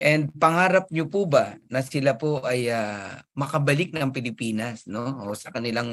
And pangarap niyo po ba na sila po ay makabalik ng Pilipinas, no? O sa kanilang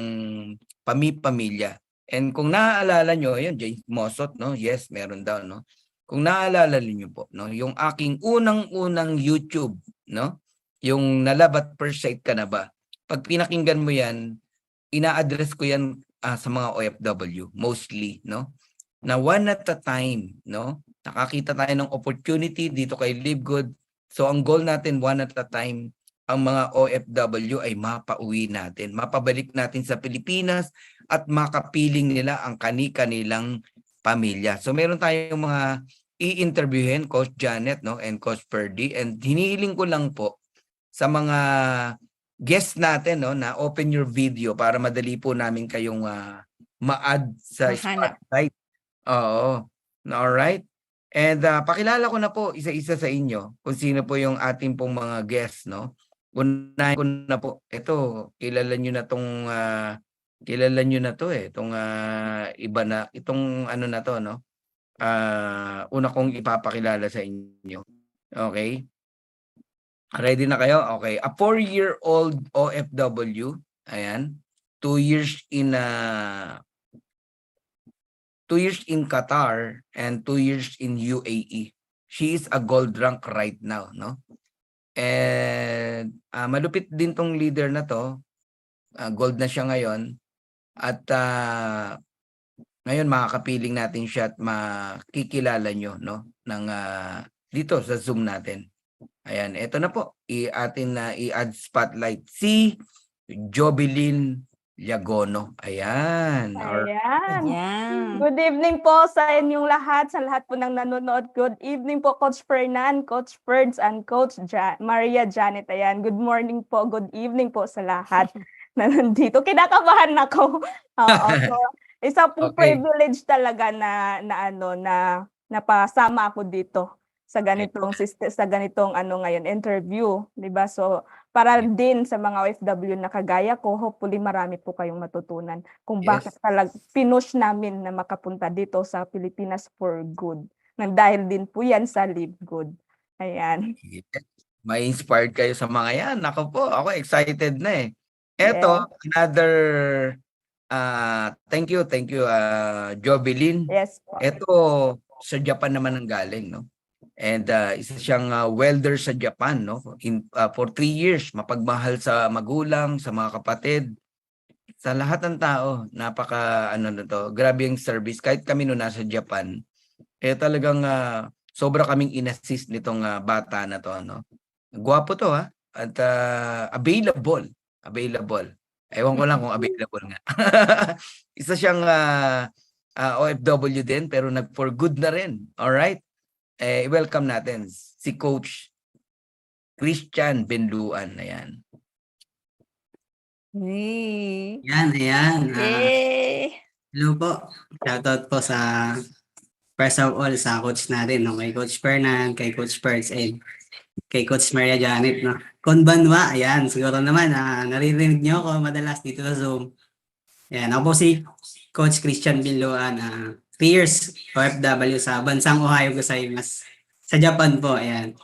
pamilya. And kung naaalala niyo, ayun, James Mosot, no? Yes, meron daw, no? Kung naaalala niyo po, no, yung aking unang-unang YouTube, no? Yung Nalabat Per Site Ka Na Ba? Pag pinakinggan mo 'yan, ina-address ko 'yan sa mga OFW mostly, no? Na one at a time, no? Nakakita tayo ng opportunity dito kay Live Good. So ang goal natin one at a time, ang mga OFW ay mapauwi natin, mapabalik natin sa Pilipinas at makapiling nila ang kani-kanilang pamilya. So meron tayong mga i-interviewin, Coach Janet, no, and Coach Ferdy, and hinihiling ko lang po sa mga guests natin, no, na open your video para madali po namin kayong ma-add sa spotlight. Oo. Alright. And pakilala ko na po isa-isa sa inyo kung sino po yung ating pong mga guests, no? Unahin ko na po. Ito, kilala nyo na tong kilala nyo na to eh, itong iba na itong ano na to, no? Una kong ipapakilala sa inyo. Okay? Ready na kayo? Okay. A 4-year-old OFW, ayan. 2 years in 2 years in Qatar and 2 years in UAE. She is a gold rank right now, no? And malupit din tong leader na to. Gold na siya ngayon. At ngayon makakapiling natin siya at makikilala nyo, no? Ng, dito sa Zoom natin. Ayan, eto na po. Atin na i-add spotlight si Jobilin Llagono. Ayan. Ayan. Ayan. Good evening po sa inyong lahat, sa lahat po ng nanonood. Good evening po, Coach Fernan, Coach Ferds, and Coach Maria Janet. Ayan, good morning po, good evening po sa lahat na nandito. Kinakabahan ako. So, isa pong privilege talaga na napasama ako dito sa ganitong ngayon interview, 'di ba? So para din sa mga OFW na kagaya ko, hopefully marami po kayong matutunan kung bakit talaga pinush namin na makapunta dito sa Pilipinas for good. Nang dahil din po 'yan sa Live Good. Ayan. May inspired kayo sa mga yan. Ako po, ako excited na eh. Eto, another thank you Jobilin. Yes po. Ito sa Japan naman ang galing, no? And isa siyang welder sa Japan, no? For 3 years, mapagmahal sa magulang, sa mga kapatid, sa lahat ng tao. Napaka na to, grabe yung service. Kahit kami no nasa Japan, talagang sobra kaming inassist nitong bata na to, no? Gwapo to ha, at available. Ewan ko lang kung available nga. Isa siyang OFW din pero nag-for good na rin. All right? Welcome natin si Coach Christian Benluan. Ayan. Hey. Ayan. Yay. Hello po. Shoutout po sa first of all sa coach natin, no? Kay Coach Fernan, kay Coach Perks, and kay Coach Maria Janet. No? Konbanwa, ayan. Siguro naman, naririnig niyo ako madalas dito sa Zoom. Ayan. Ako po si Coach Christian Benluan. 3 years OFW sa bansang Ohio Gozaimasu. Sa Japan po, ayan.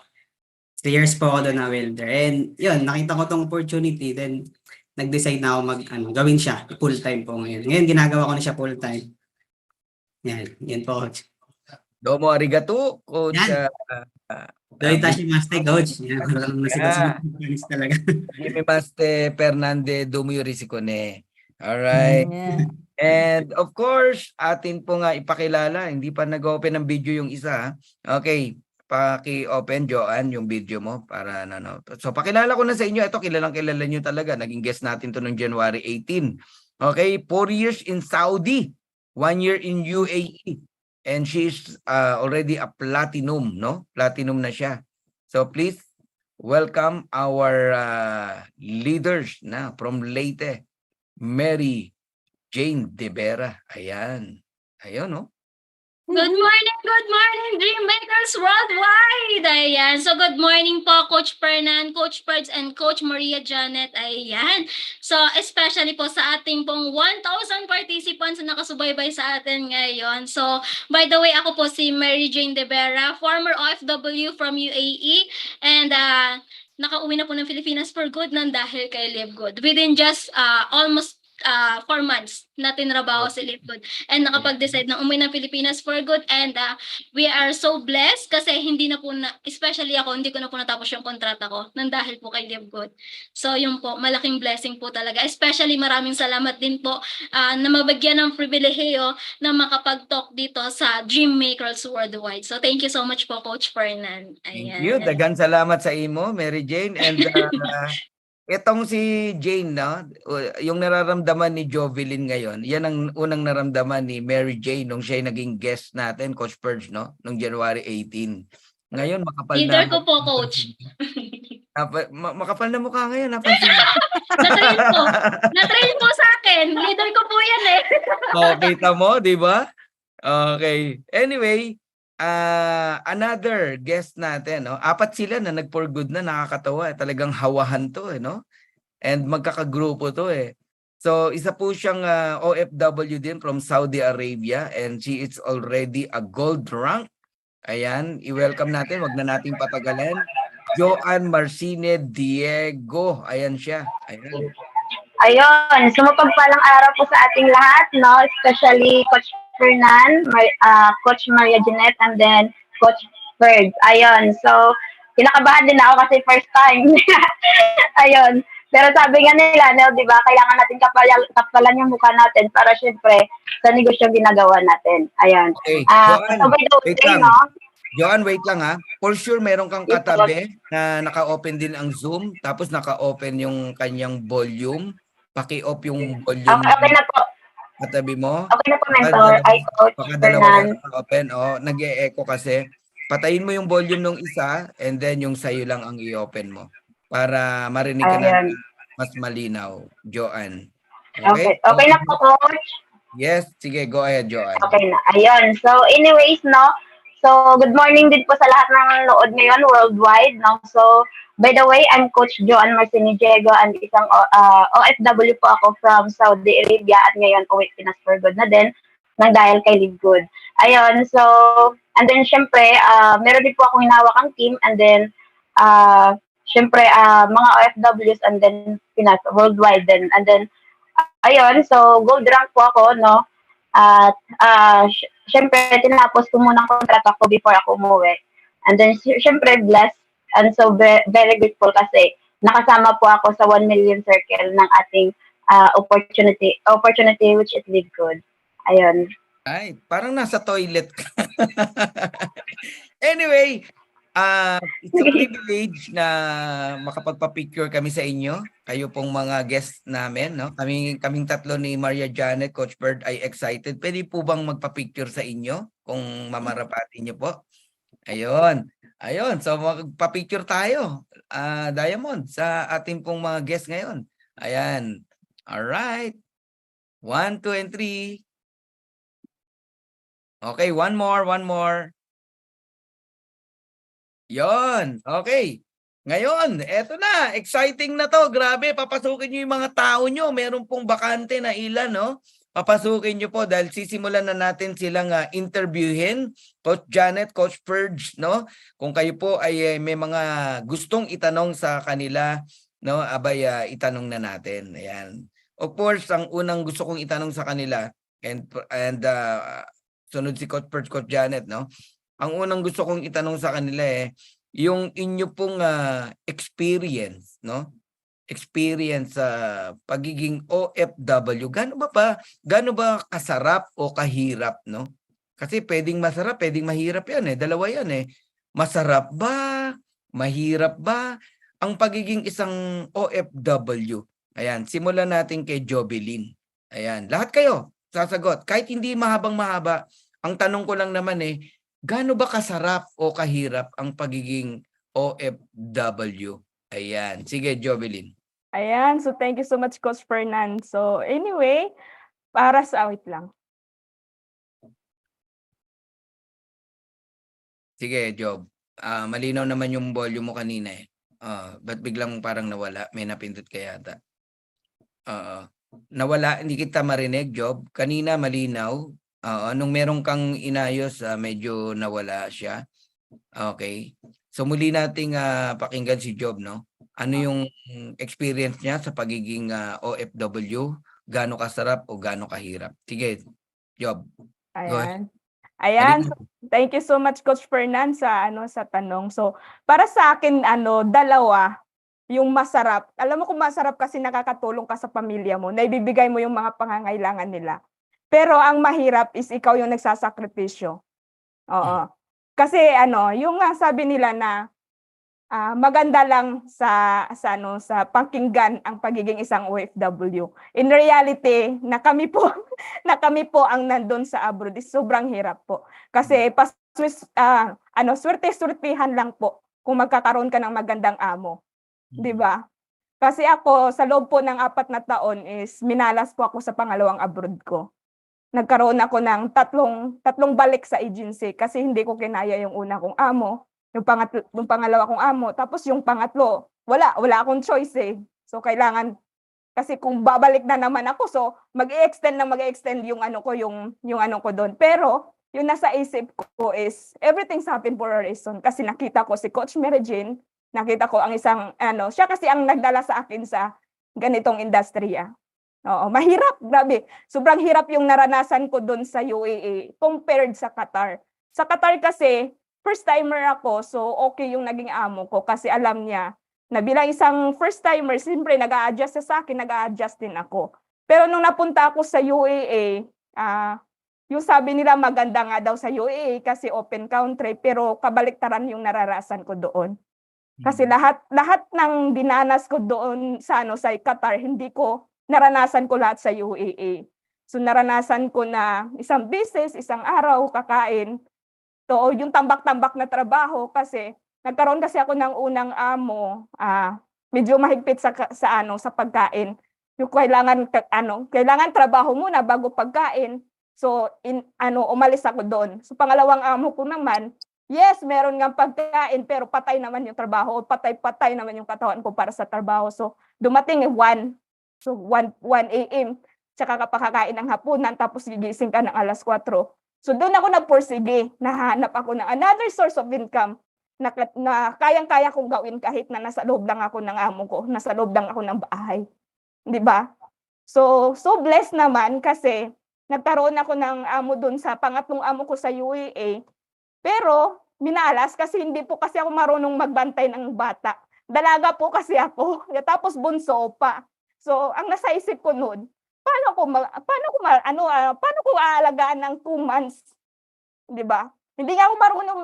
3 years po ako doon na welder. And yun, nakita ko tong opportunity. Then, nag-decide na ako gawin siya full-time po ngayon. Ngayon, ginagawa ko na siya full-time. Yan po, Coach. Domo arigato, Coach. Doitashimasu, Coach. Talaga. Jimmy Maste Fernande Dumuyurisikone. Alright. Yeah. And of course, atin po nga ipakilala, hindi pa nag-open ng video yung isa. Okay, paki-open Joanne yung video mo para ano. So pakilala ko na sa inyo, ito kilalang kilala niyo talaga. Naging guest natin to noong January 18. Okay, 4 years in Saudi, 1 year in UAE. And she's already a platinum, no? Platinum na siya. So please welcome our leaders na from Leyte, Mary Jane De Vera. Ayan. Ayun, no? Good morning, Dreammakers Worldwide! Ayan. So, good morning po, Coach Fernan, Coach Perds, and Coach Maria Janet. Ayan. So, especially po sa ating pong 1,000 participants na nakasubaybay sa atin ngayon. So, by the way, ako po si Mary Jane De Vera, former OFW from UAE, and nakauwi na po ng Pilipinas for good nang dahil kay Live Good. Within just almost 4 months na tinrabaho si Live Good and nakapag-decide na umuwi ng Pilipinas for good, and we are so blessed kasi hindi na po especially ako, hindi ko na po natapos yung kontrata ko nang dahil po kay Live Good. So yun po, malaking blessing po talaga. Especially maraming salamat din po na mabagyan ng pribilehiyo na makapag-talk dito sa Dream Makers Worldwide. So thank you so much po, Coach Fernan. Thank you. Dagan salamat sa imo, Mary Jane. And itong si Jane, no? Yung nararamdaman ni Jovelyn ngayon, yan ang unang naramdaman ni Mary Jane nung siya naging guest natin, Coach Purge, no? Nung January 18. Ngayon, makapal Leader na. ko po, Coach. Makapal na mukha ngayon, napansin mo. Na-train po. Na-train po sa akin. Leader ko po yan eh. Kita mo, di ba? Okay. Anyway, another guest natin, no? 4 sila na nag-for good na, nakakatawa. Talagang hawahan to, no? And magkakagrupo to, eh. So, isa po siyang OFW din from Saudi Arabia, and she is already a gold rank. Ayan, i-welcome natin, wag na nating patagalin. Joanne Marcine Diego. Ayan siya. Ayan. Ayun, sumapagpalang araw po sa ating lahat, no? Especially Coach Fernan, Coach Maria Janet, and then Coach Bird. Ayun, so kinakabahan din ako kasi first time. Ayun, pero sabi nga nila, no, di ba, kailangan natin kapalan yung mukha natin para syempre sa negosyo ginagawa natin. Ayun. Okay, Joanne, So by the wait way, lang. no? Joanne, wait lang ha. For sure, meron kang Yes, katabi na naka-open din ang Zoom, tapos naka-open yung kanyang volume. Paki-off yung volume Okay na po. katabi mo. Okay na po, mentor. Ay, Coach Baka dalawa Fernan. yan open. Nag-e-echo kasi. Patayin mo yung volume ng isa and then yung sayo lang ang i-open mo para marinig ka na Ayun. mas malinaw, Joanne. Okay. Okay na po, Coach. Yes, sige, go ahead, Joanne. Okay na. Ayun. So, anyways, no? So, good morning din po sa lahat ng nanonood ngayon worldwide, no? So, by the way, I'm Coach Joanne Marcini Diego, and isang OFW po ako from Saudi Arabia at ngayon uwi Pinas for good na din nang dahil kay Live Good. Ayun. So, and then syempre, meron din po akong hinawakang team, and then syempre, mga OFWs, and then Pinas worldwide din. And then ayun, so gold rank po ako, no? At syempre, tinapos ko muna ang kontrata ko before ako umuwi. And then, syempre, blessed and so very grateful kasi nakasama po ako sa 1 million circle ng ating opportunity which is Live Good. Ayun. Ay, parang nasa toilet ka. Anyway, it's a privilege na makapagpa-picture kami sa inyo. Kayo pong mga guests namin, no? Kaming tatlo ni Maria Janet, Coach Bird ay excited. Pwede po bang magpa-picture sa inyo kung mamarapati niyo po? Ayun. Ayun, so magpa-picture tayo. Diamond, sa ating pong mga guests ngayon. Ayan. All right. 1, 2, and 3. Okay, one more. Yon, okay. Ngayon, eto na, exciting na to. Grabe, papasukin nyo yung mga tao nyo. Meron pong bakante na ilan, no? Papasukin nyo po dahil sisimulan na natin silang interviewin. Coach Janet, Coach Purge, no? Kung kayo po ay may mga gustong itanong sa kanila, no? Abay, itanong na natin. Ayan. Of course, ang unang gusto kong itanong sa kanila, and sunod si Coach Purge, Coach Janet, no? Ang unang gusto kong itanong sa kanila yung inyo pong experience, no? Experience sa pagiging OFW. Gaano ba kasarap o kahirap, no? Kasi pwedeng masarap, pwedeng mahirap yan Dalawa yan Masarap ba? Mahirap ba? Ang pagiging isang OFW. Ayan, simulan natin kay Jovelyn. Ayan, lahat kayo sasagot. Kahit hindi mahabang-mahaba, ang tanong ko lang naman gaano ba kasarap o kahirap ang pagiging OFW? Ayan. Sige, Jovelyn. Ayan, so thank you so much, Coach Fernan. So anyway, wait lang. Sige, Job. Malinaw naman yung volume mo kanina eh. Ba't biglang parang nawala? May napindot ka yata. Nawala, hindi kita marinig, Job. Kanina malinaw. Nung meron kang inayos, medyo nawala siya. Okay. So muli nating pakinggan si Job, no? Ano yung experience niya sa pagiging OFW? Gaano kasarap o gaano kahirap? Sige, Job. Go ahead. Ayan. Halika. Thank you so much, Coach Fernan, sa sa tanong. So, para sa akin dalawa yung masarap. Alam mo kung masarap kasi nakakatulong ka sa pamilya mo, naibibigay mo yung mga pangangailangan nila. Pero ang mahirap is ikaw yung nagsasakripisyo. Oo. Kasi yung nga sabi nila na maganda lang sa pakinggan ang pagiging isang OFW. In reality, na kami po ang nandun sa abroad is sobrang hirap po. Kasi swerte-swertihan lang po kung magkakaroon ka ng magandang amo. 'Di ba? Kasi ako sa loob po ng 4 na taon is minalas po ako sa pangalawang abroad ko. Nagkaroon ako ng tatlong balik sa agency kasi hindi ko kinaya yung una kong amo, yung pangalawa kong amo, tapos yung pangatlo, wala akong choice eh. So kailangan kasi kung babalik na naman ako, so mag-i-extend yung ano ko doon. Pero yung nasa isip ko is everything's happened for a reason kasi nakita ko si Coach Mary Jane, nakita ko ang isang siya kasi ang nagdala sa akin sa ganitong industriya. Oo, mahirap, grabe. Sobrang hirap yung naranasan ko doon sa UAE compared sa Qatar. Sa Qatar kasi, first timer ako, so okay yung naging amo ko kasi alam niya na bilang isang first timer, siyempre nag-a-adjust sa akin, nag-a-adjust din ako. Pero nung napunta ako sa UAE, yung sabi nila maganda nga daw sa UAE kasi open country, pero kabaliktaran yung nararasan ko doon. Kasi lahat ng dinanas ko doon sa Qatar, hindi ko naranasan ko lahat sa UAE. So naranasan ko na isang business, isang araw kakain. So yung tambak-tambak na trabaho kasi nagkaroon kasi ako ng unang amo, medyo mahigpit sa pagkain. Yung kailangan trabaho muna bago pagkain. So umalis ako doon. So pangalawang amo ko naman, yes, meron ngang pagkain pero patay naman yung trabaho o patay naman yung katawan ko para sa trabaho. So dumating 1 a.m. Tsaka kapakakain ng hapunan tapos gigising ka ng alas 4. So doon ako nagpursige, nahanap ako ng another source of income na kayang-kaya kong gawin kahit na nasa loob lang ako ng amo ko, nasa loob lang ako ng bahay. 'Di ba? So blessed naman kasi nagkaroon ako ng amo doon sa pangatlong amo ko sa UAE. Pero minalas kasi hindi po kasi ako marunong magbantay ng bata. Dalaga po kasi ako, tapos bunso pa. So ang nasa isip ko noon, paano ko aalagaan ng 2 months, 'di ba? Hindi nga ako marunong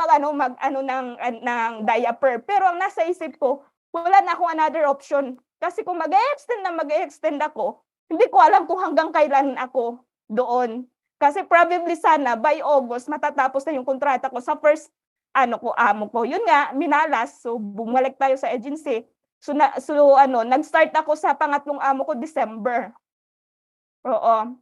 ng diaper, pero ang nasa isip ko, wala na akong another option. Kasi kung mag-e-extend ako, hindi ko alam kung hanggang kailan ako doon. Kasi probably sana by August matatapos na yung kontrata ko sa first amo ko. Yun nga, minalas. So bumalik tayo sa agency. So nag-start ako sa pangatlong amo ko December. Oo.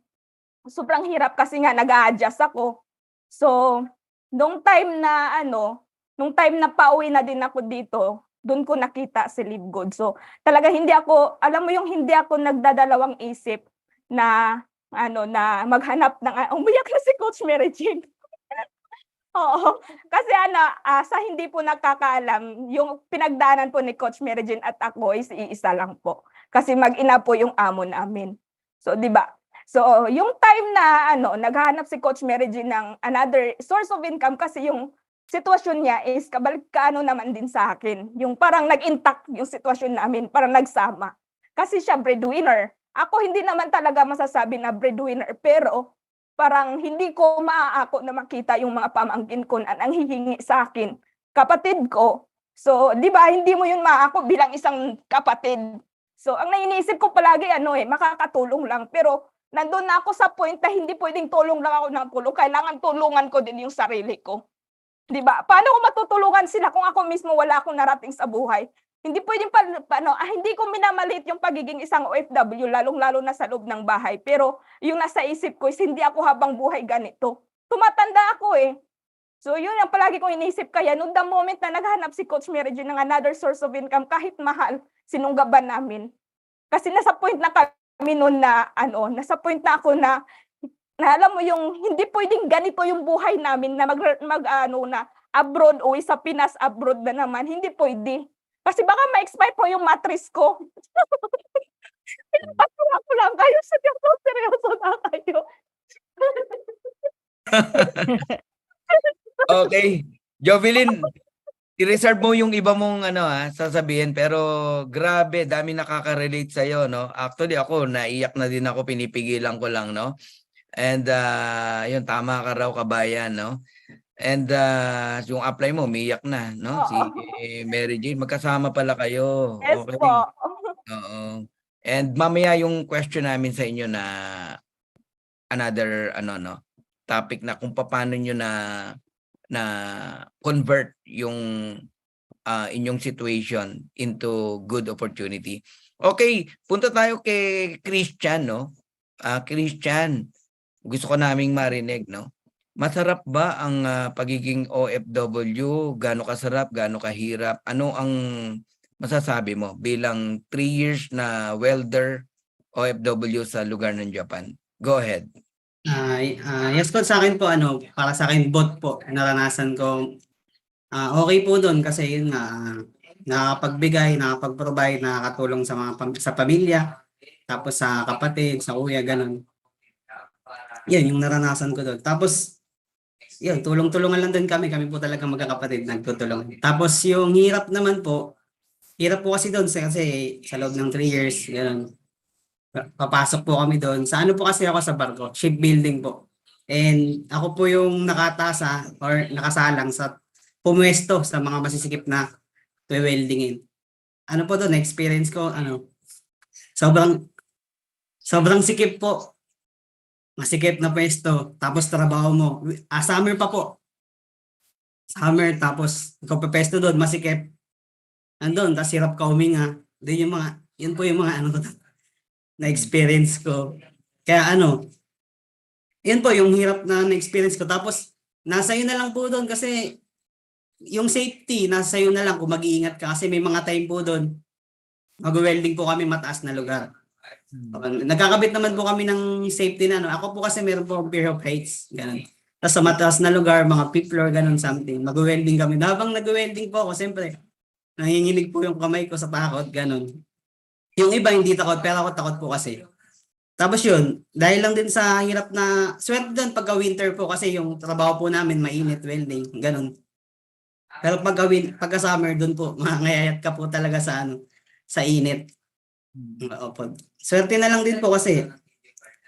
Sobrang hirap kasi nga nag-a-adjust ako. So nung time na pauwi na din ako dito, doon ko nakita si Live Good. So talaga hindi ako nagdadalawang isip na na maghanap ng umiyak na si Coach Mary Jane. Oo. Kasi sa hindi po nakakaalam, yung pinagdaanan po ni Coach Mary Jane at ako is iisa lang po. Kasi mag-ina po yung amo namin. So, 'di ba? So, yung time na naghahanap si Coach Mary Jane ng another source of income kasi yung sitwasyon niya is kabalik-kaano naman din sa akin. Yung parang nag-intact yung sitwasyon namin, parang nagsama. Kasi siya breadwinner. Ako hindi naman talaga masasabi na breadwinner, pero parang hindi ko maaako na makita yung mga pamangkin ko na nanghihingi sa akin. Kapatid ko. So, 'di ba, hindi mo yun maaako bilang isang kapatid. So, ang naiisip ko palagi makakatulong lang, pero nandun na ako sa point na hindi pwedeng tulong lang ako ng tulong, kailangan tulungan ko din yung sarili ko. 'Di ba? Paano ko matutulungan sila kung ako mismo wala akong narating sa buhay? Hindi pwedeng hindi ko minamalit yung pagiging isang OFW, lalong-lalo na sa loob ng bahay. Pero yung nasa isip ko is hindi ako habang buhay ganito. Tumatanda ako eh. So yun ang palagi kong inisip, kaya nung the moment na naghanap si Coach Mary Jo ng another source of income, kahit mahal, sinunggaban namin. Kasi nasa point na kami noon na nasa point na ako na alam mo yung hindi pwedeng ganito yung buhay namin na na abroad, uwi sa Pinas, abroad na naman. Hindi pwede. Kasi baka ma-expire po yung mattress ko. Pinapatuwa ko lang kayo. Seryoso na kayo. Okay. Jovelyn, i-reserve mo yung iba mong sasabihin, pero grabe, dami nakaka-relate sa'yo, no? Actually, ako, naiyak na din ako, pinipigilan ko lang, no? And yun, tama ka raw, kabayan, no? And yung apply mo, umiyak na, no? Si Mary Jane, magkasama pala kayo. Yes Okay. po. Oo. And mamaya yung question namin sa inyo na another topic na kung paano nyo na convert yung inyong situation into good opportunity. Okay, punta tayo kay Christian, no? Christian, gusto ko naming marinig, no? Masarap ba ang pagiging OFW? Gaano kasarap, gaano kahirap? Ano ang masasabi mo bilang 3 years na welder OFW sa lugar ng Japan? Go ahead. Yes po, sa akin po, para sa akin, both po, naranasan ko. Okay po doon kasi yun nga, nakakapagbigay, nakakapag-provide, nakakatulong sa sa pamilya, tapos sa kapatid, sa kuya, ganun. Yan, yung naranasan ko doon. Tapos, yun, tulong-tulungan lang din kami po talaga magkakapatid, nagtutulong. Tapos yung hirap naman po, hirap po kasi doon kasi sa loob ng 3 years, ganun. Papasok po kami doon. Sa po kasi ako sa barko, shipbuilding po. And ako po yung nakatasa or nakasalang sa pumwesto sa mga masisikip na weldingin. Po doon, experience ko, sobrang sikip po. Masikip na pwesto, tapos trabaho mo. Summer pa po. Summer, tapos ikaw pa pwesto doon, masikip. Andun, tapos hirap ka huminga. Yun po yung mga na-experience ko. Kaya yun po yung hirap na na-experience ko. Tapos, nasa iyo na lang po doon kasi yung safety, nasa iyo na lang kung mag-iingat ka. Kasi may mga time po doon, mag-welding po kami mataas na lugar. Nagkakabit naman po kami ng safety na. Ako po kasi meron po fear of heights. Ganun. Tapos sa mataas na lugar, mga fifth floor, ganun something. Mag-welding kami. Habang nag-welding po ako, siyempre, nanginginig po yung kamay ko sa takot, ganun. Yung iba hindi takot, pero ako takot po kasi. Tapos yun, dahil lang din sa hirap na, swerte doon pagka winter po kasi yung trabaho po namin mainit, welding, ganun. Pero pagka summer doon po, mangayayat ka po talaga sa sa init. Opo. Swerte na lang din po kasi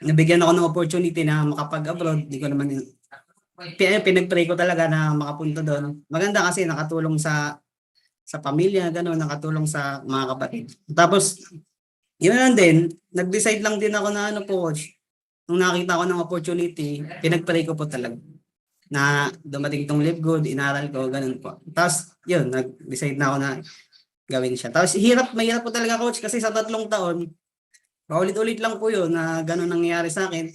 nabigyan ako ng opportunity na makapag-abroad. Hindi ko naman pinag-pray ko talaga na makapunta doon. Maganda kasi nakatulong sa pamilya, gano'n, nakatulong sa mga kapatid. Tapos, yun lang din, nag-decide lang din ako na coach, nung nakita ko ng opportunity, pinag-pray ko po talaga na dumating tong Live Good, inaral ko, gano'n po. Tapos, yun, nag-decide na ako na gawin siya. Tapos, mahirap po talaga coach kasi sa 3 taon, paulit-ulit lang po yun na gano'n nangyayari sa akin.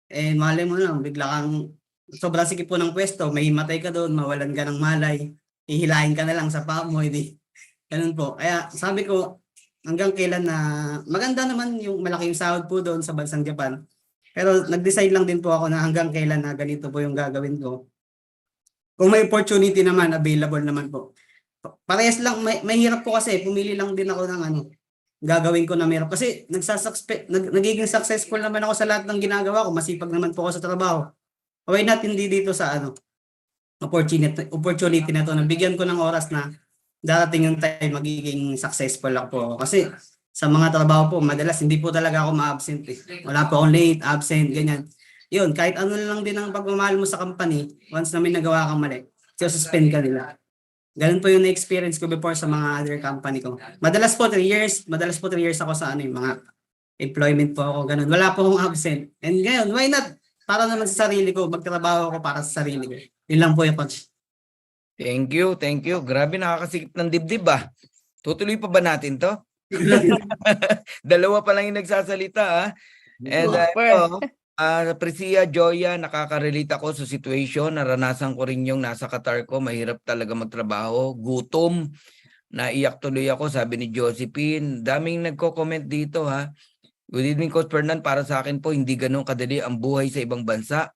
Eh, malay mo lang, bigla kang sobrang sikip po ng pwesto, may himatay ka doon, mawalan ka ng malay, hihilahin ka na lang sa paa mo, hindi. Ganun po. Kaya sabi ko, hanggang kailan na maganda naman yung malaki yung sahod po doon sa bansang Japan. Pero nag-decide lang din po ako na hanggang kailan na ganito po yung gagawin ko. Kung may opportunity naman, available naman po. Parehas lang, may hirap po kasi, pumili lang din ako ng gagawin ko na meron. Kasi nagiging successful naman ako sa lahat ng ginagawa ko. Masipag naman po ako sa trabaho. Why not hindi dito sa opportunity na to, nabigyan ko ng oras na darating yung time magiging successful ako. Kasi sa mga trabaho po, madalas hindi po talaga ako ma-absent. Wala po akong late, absent, ganyan. Yun, kahit ano lang din ang pagmamahal mo sa company, once na may nagawa kang mali, suspend ka nila. Ganun po yung na-experience ko before sa mga other company ko. Madalas po 3 years ako sa mga employment po ako, ganun. Wala po akong absent. And ngayon, why not? Para naman sa sarili ko, magtrabaho ako para sa sarili ko. Yun lang po yung coach. Thank you. Grabe, nakakasikip ng dibdib ah. Tutuloy pa ba natin to? Dalawa pa lang yung nagsasalita ah. And Prisia, Joya, nakaka-relate ako sa situation. Naranasan ko rin yung nasa Qatar ko. Mahirap talaga magtrabaho. Gutom. Naiyak tuloy ako, sabi ni Josephine. Daming nagko-comment dito ha. Good evening, Coach Fernan. Para sa akin po, hindi ganun kadali ang buhay sa ibang bansa.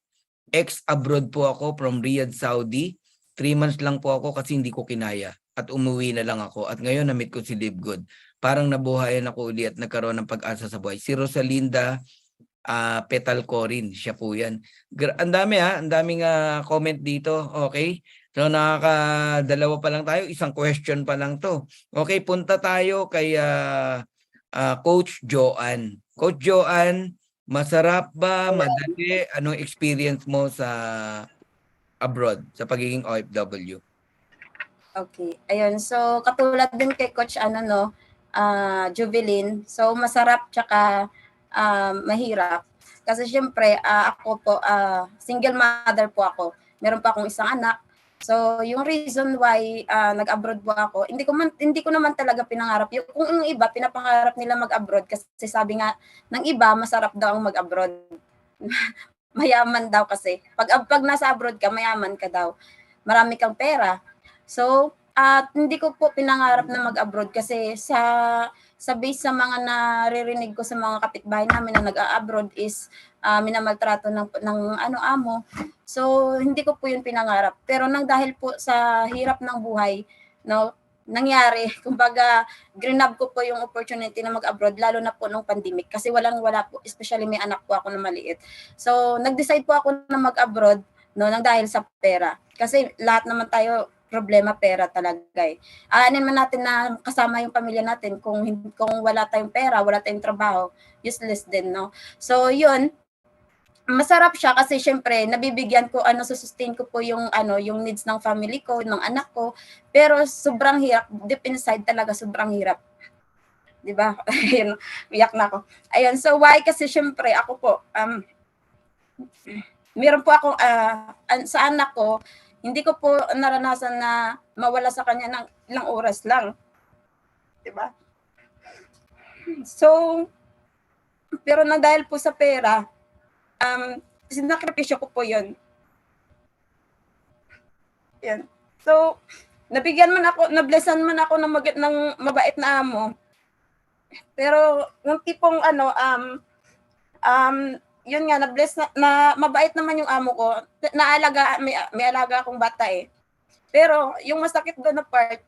Ex-abroad po ako from Riyadh, Saudi. 3 months lang po ako kasi hindi ko kinaya. At umuwi na lang ako. At ngayon, na-meet ko si Live Good. Parang nabuhayan ako uli at nagkaroon ng pag-asa sa buhay. Si Rosalinda Petal Corin, siya po yan. Ang dami ang daming comment dito. Okay. So nakakadalawa pa lang tayo, isang question pa lang to. Okay, punta tayo kay Coach Joanne. Coach Joanne, masarap ba, madali, anong experience mo sa abroad, sa pagiging OFW? Okay. Ayun. So, katulad din kay Coach Jubilin. So, masarap tsaka mahirap. Kasi syempre, ako po, single mother po ako. Meron pa akong isang anak. So, yung reason why nag-abroad po ako, hindi ko naman talaga pinangarap. Kung yung iba, pinapangarap nila mag-abroad kasi sabi nga ng iba, masarap daw ang mag-abroad. Mayaman daw kasi. Pag nasa abroad ka, mayaman ka daw. Marami kang pera. So, hindi ko po pinangarap na mag-abroad kasi sa base sa mga naririnig ko sa mga kapitbahay namin na nag-abroad is minamaltrato ng amo. So, hindi ko po yun pinangarap. Pero nang dahil po sa hirap ng buhay, no, nangyari, kumbaga, grinab ko po yung opportunity na mag-abroad, lalo na po nung pandemic. Kasi walang-wala po, especially may anak po ako na maliit. So, nag-decide po ako na mag-abroad, no, nang dahil sa pera. Kasi lahat naman tayo, problema pera talaga eh. Aanin man natin na kasama yung pamilya natin kung wala tayong pera, wala tayong trabaho, useless din, no? So, yun, masarap siya kasi syempre nabibigyan ko sustain ko po yung needs ng family ko, ng anak ko. Pero sobrang hirap, deep inside talaga sobrang hirap. 'Di ba? Ayun, iyak na ako. Ayun, so why kasi syempre ako po meron po ako sa anak ko, hindi ko po naranasan na mawala sa kanya ng ilang oras lang. 'Di ba? So, pero na dahil po sa pera, sinakripisyo ko po yun. Yan. So, nablessan man ako ng mabait na amo. Pero, yung tipong yun nga, na-bless na mabait naman yung amo ko. May alaga akong bata eh. Pero, yung masakit doon na part,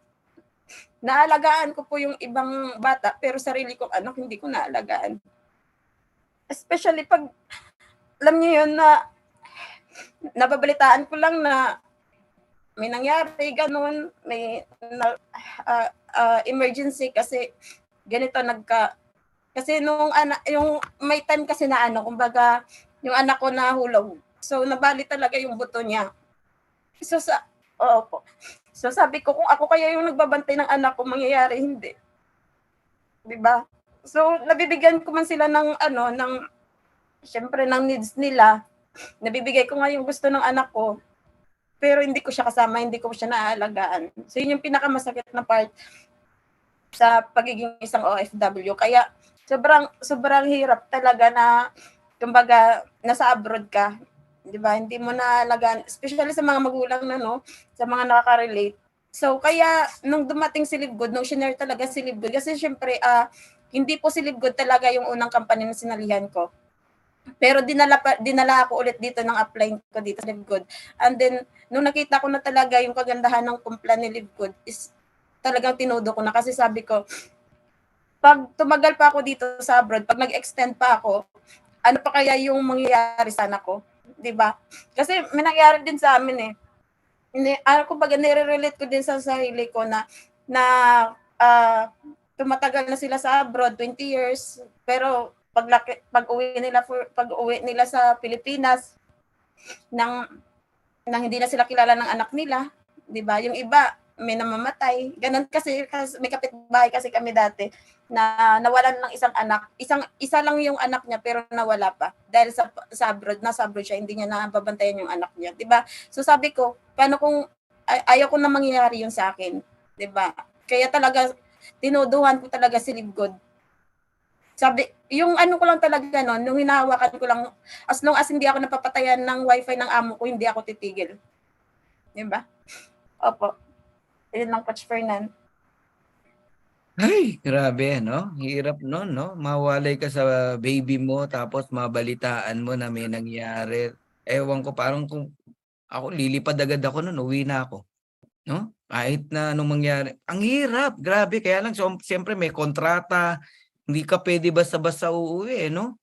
naalagaan ko po yung ibang bata, pero sarili kong anak, hindi ko naalagaan. Especially pag, alam niyo yun na, nababalitaan ko lang na may nangyari, ganun, may emergency kasi ganito kasi yung may time kasi na kumbaga, yung anak ko nahulog. So, nabali talaga yung buto niya. So, So, sabi ko, kung ako kaya yung nagbabantay ng anak ko, mangyayari, hindi. Diba? So, nabibigyan ko man sila syempre, ng needs nila. Nabibigay ko nga yung gusto ng anak ko. Pero hindi ko siya kasama, hindi ko siya naaalagaan. So, yun yung pinakamasakit na part sa pagiging isang OFW. Kaya, sobrang hirap talaga na, kumbaga, nasa abroad ka. Diba? Hindi mo naalagaan, especially sa mga magulang sa mga nakaka-relate. So, kaya, nung dumating si Live Good, nung shinare talaga si Live Good, kasi syempre, hindi po si Live Good talaga yung unang company na sinalihan ko. Pero dinala ako ulit dito ng applying ko dito sa Live Good. And then, nung nakita ko na talaga yung kagandahan ng kumpla ni Live Good, is talagang tinodo ko na. Kasi sabi ko, pag tumagal pa ako dito sa abroad, pag nag-extend pa ako, ano pa kaya yung mangyayari sa anak ko? Diba? Kasi may nangyari din sa amin eh. Kumbaga, nire-relate ko din sa sarili ko na tumatagal na sila sa abroad, 20 years, pero pag uwi nila sa Pilipinas nang hindi na sila kilala ng anak nila, 'di ba? Yung iba may namamatay. Ganun kasi may kapitbahay kasi kami dati na nawalan ng isang anak. Isa lang yung anak niya pero nawala pa dahil sa abroad, nasa abroad siya, hindi niya nababantayan yung anak niya, 'di ba? So sabi ko, paano kung ayaw ko na mangyayari yun sa akin, 'di ba? Kaya talaga tinuduhan ko talaga si Live Good. Sabi, yung ano ko lang talaga noon, nung hinahawakan ko lang, as long as hindi ako napapatayan ng wifi ng amo ko, hindi ako titigil. Di ba? Opo. Ayun lang, Coach Fernan. Ay, grabe, no? Hirap nun, no? Mawalay ka sa baby mo, tapos mabalitaan mo na may nangyari. Ewan ko, parang kung ako, lilipad agad ako nun, uwi na ako. No? Kahit na anong mangyari. Ang hirap, grabe. Kaya lang, siyempre may kontrata. Hindi ka pwede basta-basta uuwi, no?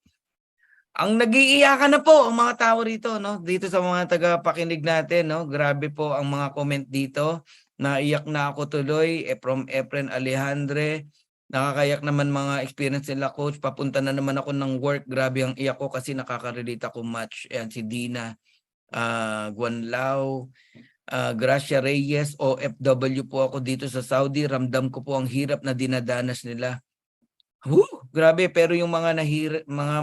Ang nag-iiyakan na po ang mga tao rito, no? Dito sa mga tagapakinig natin, no? Grabe po ang mga comment dito. Naiyak na ako tuloy, from Efren Alejandre. Nakakayak naman mga experience nila, coach. Papunta na naman ako ng work. Grabe ang iyak ko kasi nakaka-relate ako much. Ayan, si Dina, Guanlao, Gracia Reyes, OFW po ako dito sa Saudi. Ramdam ko po ang hirap na dinadanas nila. Grabe, pero yung mga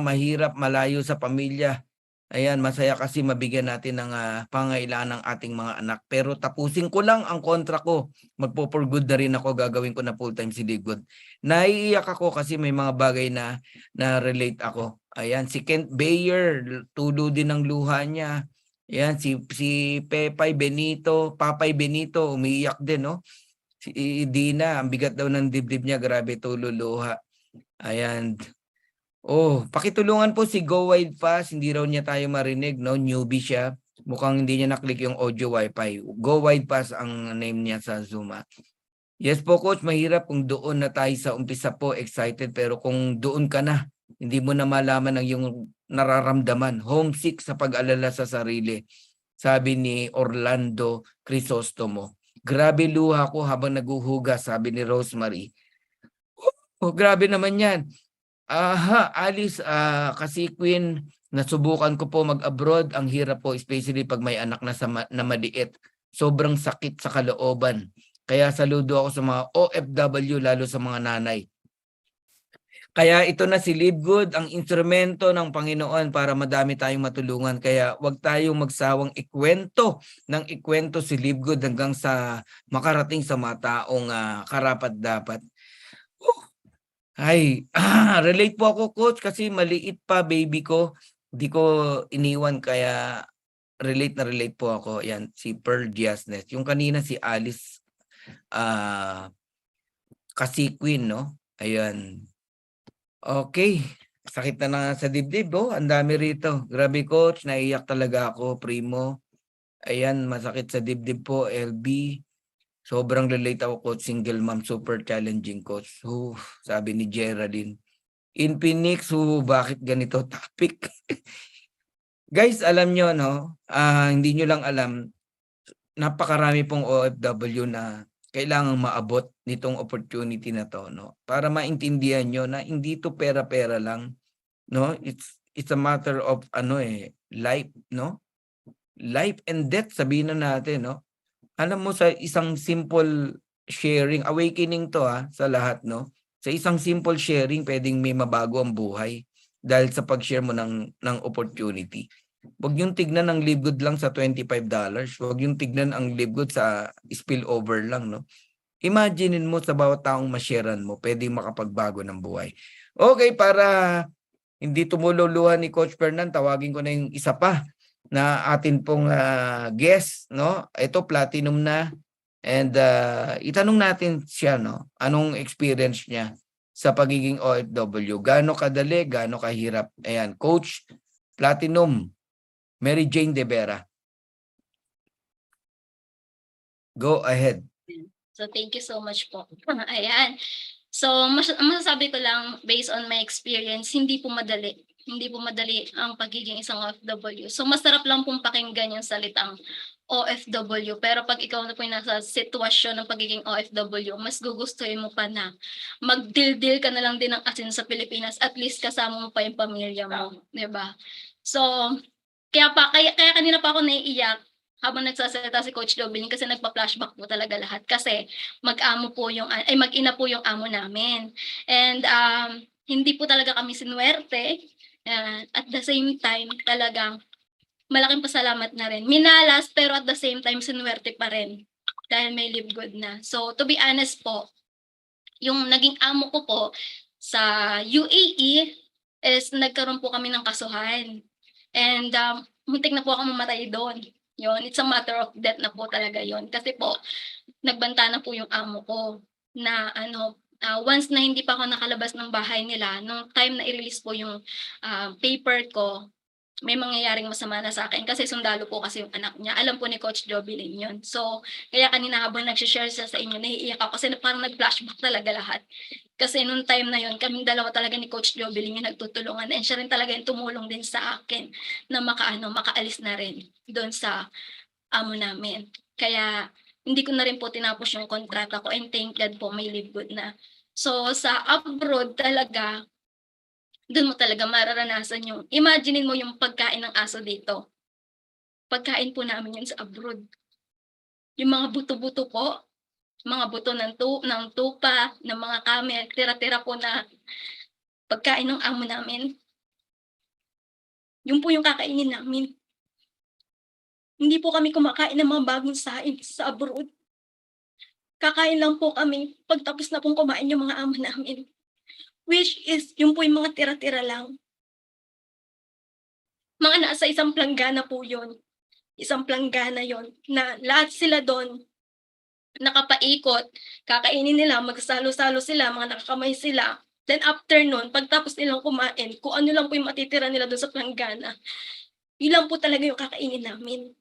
mahirap, malayo sa pamilya, ayan, masaya kasi mabigyan natin ng pangailangan ng ating mga anak. Pero tapusin ko lang ang kontra ko. Magpo-for good na rin ako, gagawin ko na full-time si Ligod. Naiiyak ako kasi may mga bagay na relate ako. Ayan, si Kent Bayer, tulo din ng luha niya. Ayan, si Papay Benito, umiiyak din, no? Si Dina, ang bigat daw ng dibdib niya, grabe, tulo luha. Ayan. Oh, pakitulungan po si Go Wide Pass. Hindi raw niya tayo marinig, no? Newbie siya. Mukhang hindi niya naklik yung audio wifi. Go Wide Pass ang name niya sa Zoom. Yes po, coach, mahirap kung doon na tayo sa umpisa po, excited. Pero kung doon ka na, hindi mo na malaman ang yung nararamdaman. Homesick sa pag-alala sa sarili. Sabi ni Orlando Crisostomo. Grabe luha ko habang naguhugas, sabi ni Rosemary. Oh, grabe naman yan. Alice, kasi Queen, nasubukan ko po mag-abroad. Ang hirap po, especially pag may anak na maliit. Sobrang sakit sa kalooban. Kaya saludo ako sa mga OFW, lalo sa mga nanay. Kaya ito na si Live Good, ang instrumento ng Panginoon para madami tayong matulungan. Kaya wag tayong magsawang ikwento si Live Good hanggang sa makarating sa mga taong karapat-dapat. Ay, relate po ako, coach, kasi maliit pa baby ko. Hindi ko iniwan, kaya relate po ako. Yan, si Pearl Diaznes. Yung kanina si Alice kasi Queen, no? Ayan. Okay. Sakit na sa dibdib, oh. Ang dami rito. Grabe, coach. Naiyak talaga ako, primo. Ayan, masakit sa dibdib po, LB. Sobrang relate ako, coach. Single mom, super challenging, coach. Sabi ni Geraldine. In Phoenix, bakit ganito topic? Guys, alam nyo, no? Hindi nyo lang alam, napakarami pong OFW na kailangang maabot nitong opportunity na to, no? Para maintindihan nyo na hindi to pera-pera lang, no? It's a matter of life, no? Life and death, sabihin na natin, no? Alam mo, sa isang simple sharing, awakening to sa lahat, no? Sa isang simple sharing, pwedeng may mabago ang buhay dahil sa pag-share mo ng opportunity. Huwag yung tignan ang Live Good lang sa $25. Huwag yung tignan ang Live Good sa spillover lang, no? Imaginein mo sa bawat taong ma-sharean mo, pwedeng makapagbago ng buhay. Okay, para hindi tumululuhan ni Coach Fernan, tawagin ko na yung isa pa na atin pong guest, no? Ito platinum na, and itanong natin siya, no? Anong experience niya sa pagiging OFW? Gaano kadali, gaano kahirap? Ayan, Coach Platinum, Mary Jane De Vera. Go ahead. So thank you so much po. Ayan. So masasabi ko lang based on my experience, hindi po madali ang pagiging isang OFW. So masarap lang pong pakinggan yung salitang OFW, pero pag ikaw na po yung nasa sitwasyon ng pagiging OFW, mas gugustuhin mo pa na magdildil ka na lang din ng asin sa Pilipinas, at least kasama mo pa yung pamilya mo, 'di ba? So kaya kanina pa ako naiiyak habang nagsasalita si Coach Dobilin, kasi nagpa-flashback po talaga lahat, kasi mag-ina po yung amo namin. And hindi po talaga kami sinuwerte. At the same time, talagang malaking pasalamat na rin. Minalas, pero at the same time, sinuwerte pa rin dahil may Live Good na. So, to be honest po, yung naging amo ko po, sa UAE is nagkaroon po kami ng kasuhan. And muntik na po ako mamatay doon. Yun, it's a matter of death na po talaga yon. Kasi po, nagbanta na po yung amo ko na once na hindi pa ako nakalabas ng bahay nila, nung time na i-release po yung paper ko, may mangyayaring masama na sa akin kasi sundalo po kasi yung anak niya. Alam po ni Coach Jobilin yun. So, kaya kanina habang nag-share siya sa inyo, nahiiyak ako kasi parang nag-flashback talaga lahat. Kasi nung time na yun, kaming dalawa talaga ni Coach Jobilin yung nagtutulungan. And siya rin talaga yung tumulong din sa akin na makaalis na rin doon sa amo namin. Kaya, hindi ko na rin po tinapos yung kontrata ko and thank God po may live good na. So, sa abroad talaga, doon mo talaga mararanasan yung, imaginein mo yung pagkain ng aso dito. Pagkain po namin yun sa abroad. Yung mga buto-buto po, mga buto ng tupa, ng mga kame, tira-tira po na pagkain ng amo namin. Yun po yung kakainin namin. Hindi po kami kumakain ng mga bagong saing sa abroad. Kakain lang po kami pagtapos na pong kumain yung mga amo namin. Which is, yun po yung mga tira-tira lang. Mga nasa isang planggana po yun. Isang planggana yon na lahat sila doon nakapaikot, kakainin nila, magsalo-salo sila, mga nakakamay sila. Then after nun, pagtapos nilang kumain, kung ano lang po yung matitira nila doon sa planggana, yun lang po talaga yung kakainin namin.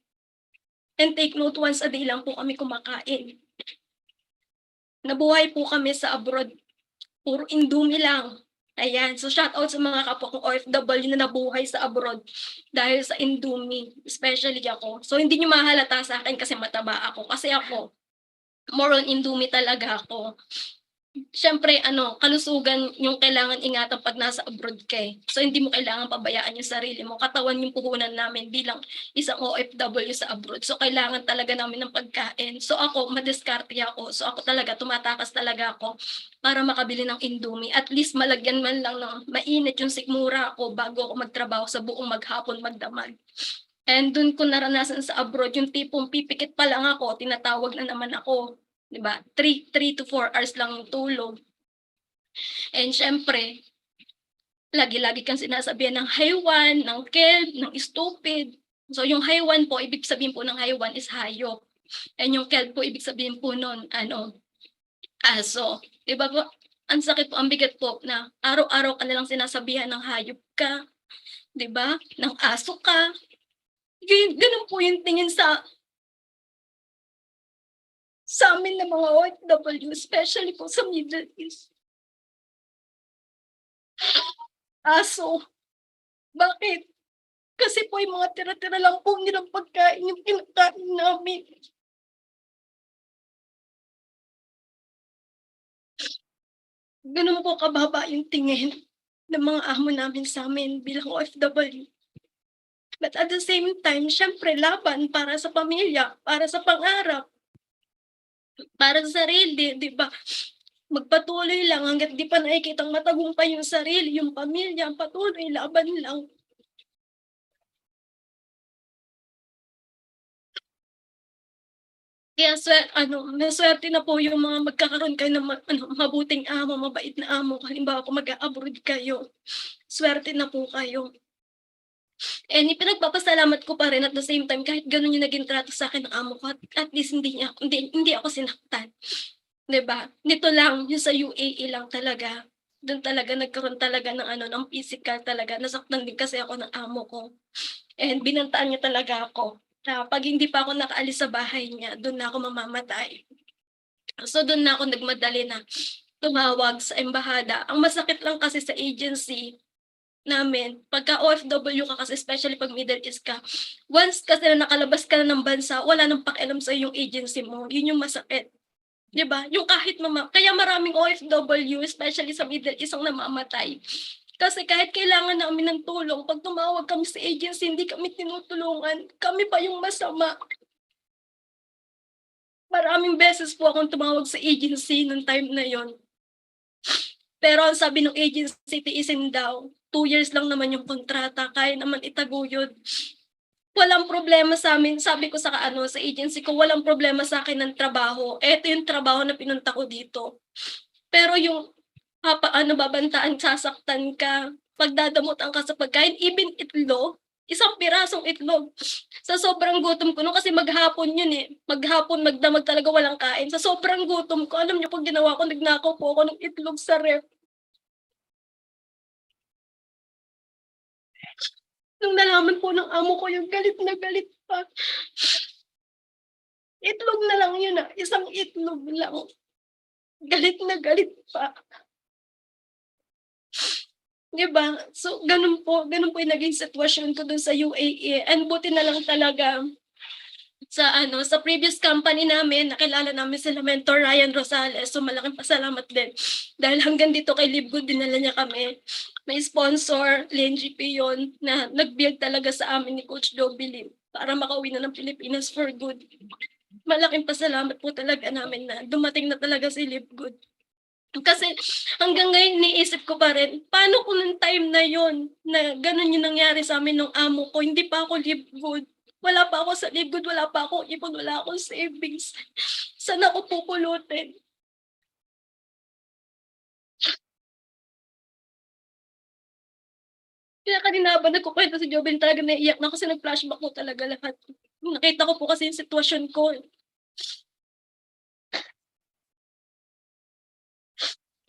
And take note, once a day lang po kami kumakain. Nabuhay po kami sa abroad. Puro Indomie lang. Ayan. So, shout out sa mga kapwa kong OFW na nabuhay sa abroad dahil sa Indomie. Especially ako. So, hindi nyo mahalata sa akin kasi mataba ako. Kasi ako, more on Indomie talaga ako. Siyempre, kalusugan yung kailangan ingatan pag nasa abroad ka eh. So, hindi mo kailangan pabayaan yung sarili mo. Katawan yung puhunan namin bilang isang OFW sa abroad. So, kailangan talaga namin ng pagkain. So, ako, madiskarte ako. So, ako talaga, tumatakas talaga ako para makabili ng Indomie. At least, malagyan man lang ng mainit yung sikmura ako bago ako magtrabaho sa buong maghapon, magdamag. And dun ko naranasan sa abroad, yung tipong pipikit pa lang ako, tinatawag na naman ako. Diba? 3 to 4 hours lang yung tulog. And syempre, lagi-lagi kang sinasabihan ng haywan, ng kelp, ng stupid. So yung haywan po, ibig sabihin po ng haywan is hayop. And yung kelp po, ibig sabihin po nun, aso. Diba po? Ang sakit po, ang bigat po na araw-araw ka nilang sinasabihan ng hayop ka. Diba? Ng aso ka. Ganun po yung tingin sa amin na mga OFW, especially po sa Middle East. Aso. Bakit? Kasi po yung mga tira-tira lang po nilang pagkain yung kinakain namin. Ganun po kababa yung tingin ng mga amo namin sa amin bilang OFW. But at the same time, syempre laban para sa pamilya, para sa pangarap. Para sa sarili, di ba? Magpatuloy lang hanggat di pa nakikitang matagumpay yung sarili, yung pamilya, patuloy, laban lang. Kaya maswerte na po yung mga magkakaroon kayo ng mabuting amo, mabait na amo. Halimbawa kung mag-abroad kayo, swerte na po kayo. And ipinagpapasalamat ko pa rin at the same time, kahit ganun yung naging trato sa akin ng amo ko, at least hindi ako sinaktan. Diba? Nito lang, yung sa UAE lang talaga. Doon talaga nagkaroon talaga ng physical talaga. Nasaktan din kasi ako ng amo ko. And binantaan niya talaga ako. Pag hindi pa ako nakaalis sa bahay niya, doon na ako mamamatay. So doon na ako nagmadali na tumawag sa embahada. Ang masakit lang kasi sa agency namin, pagka OFW ka kasi, especially pag Middle East ka, once kasi na nakalabas ka na ng bansa, wala nang pakialam sa yung agency mo. Yun yung masakit. Diba? Yung kahit kaya maraming OFW, especially sa Middle East, ang namamatay. Kasi kahit kailangan namin ng tulong, pag tumawag kami sa agency, hindi kami tinutulungan. Kami pa yung masama. Maraming beses po akong tumawag sa agency nung time na yon. Pero ang sabi ng agency, tiisin daw. 2 years lang naman yung kontrata, kaya naman itaguyod. Walang problema sa amin. Sabi ko sa agency ko, walang problema sa akin ng trabaho. Ito yung trabaho na pinunta ko dito. Pero yung babantaan, sasaktan ka, pagdadamutan ka sa pagkain, even itlog, isang pirasong itlog. Sa sobrang gutom ko, no, kasi maghapon yun eh. Maghapon, magdamag talaga walang kain. Sa sobrang gutom ko, alam niyo po ginawa ko, nagnakaw po ako ng itlog sa ref. Nung nalaman po ng amo ko yung galit na galit pa. Itlog na lang yun ah. Isang itlog lang. Galit na galit pa. Diba? So, ganun po yung naging sitwasyon ko dun sa UAE. And buti na lang talaga sa previous company namin, nakilala namin sila Mentor Ryan Rosales. So, malaking pasalamat din. Dahil hanggang dito kay Livegood, dinala niya kami. May sponsor, Lenji yun, na nag-build talaga sa amin ni Coach Joby Lim para makauwi na ng Pilipinas for good. Malaking pasalamat po talaga namin na dumating na talaga si Livegood. Kasi hanggang ngayon niisip ko pa rin, paano kung nung time na yon na ganun yung nangyari sa amin ng amo ko, hindi pa ako Livegood. Wala pa ako sa Livegood, wala pa ako ipon, wala akong savings. Saan ako pupulutin? Kaya kanina ba nagkukwento si Jobin, talaga naiiyak na kasi nag-flashback ko talaga lahat. Nakita ko po kasi yung sitwasyon ko.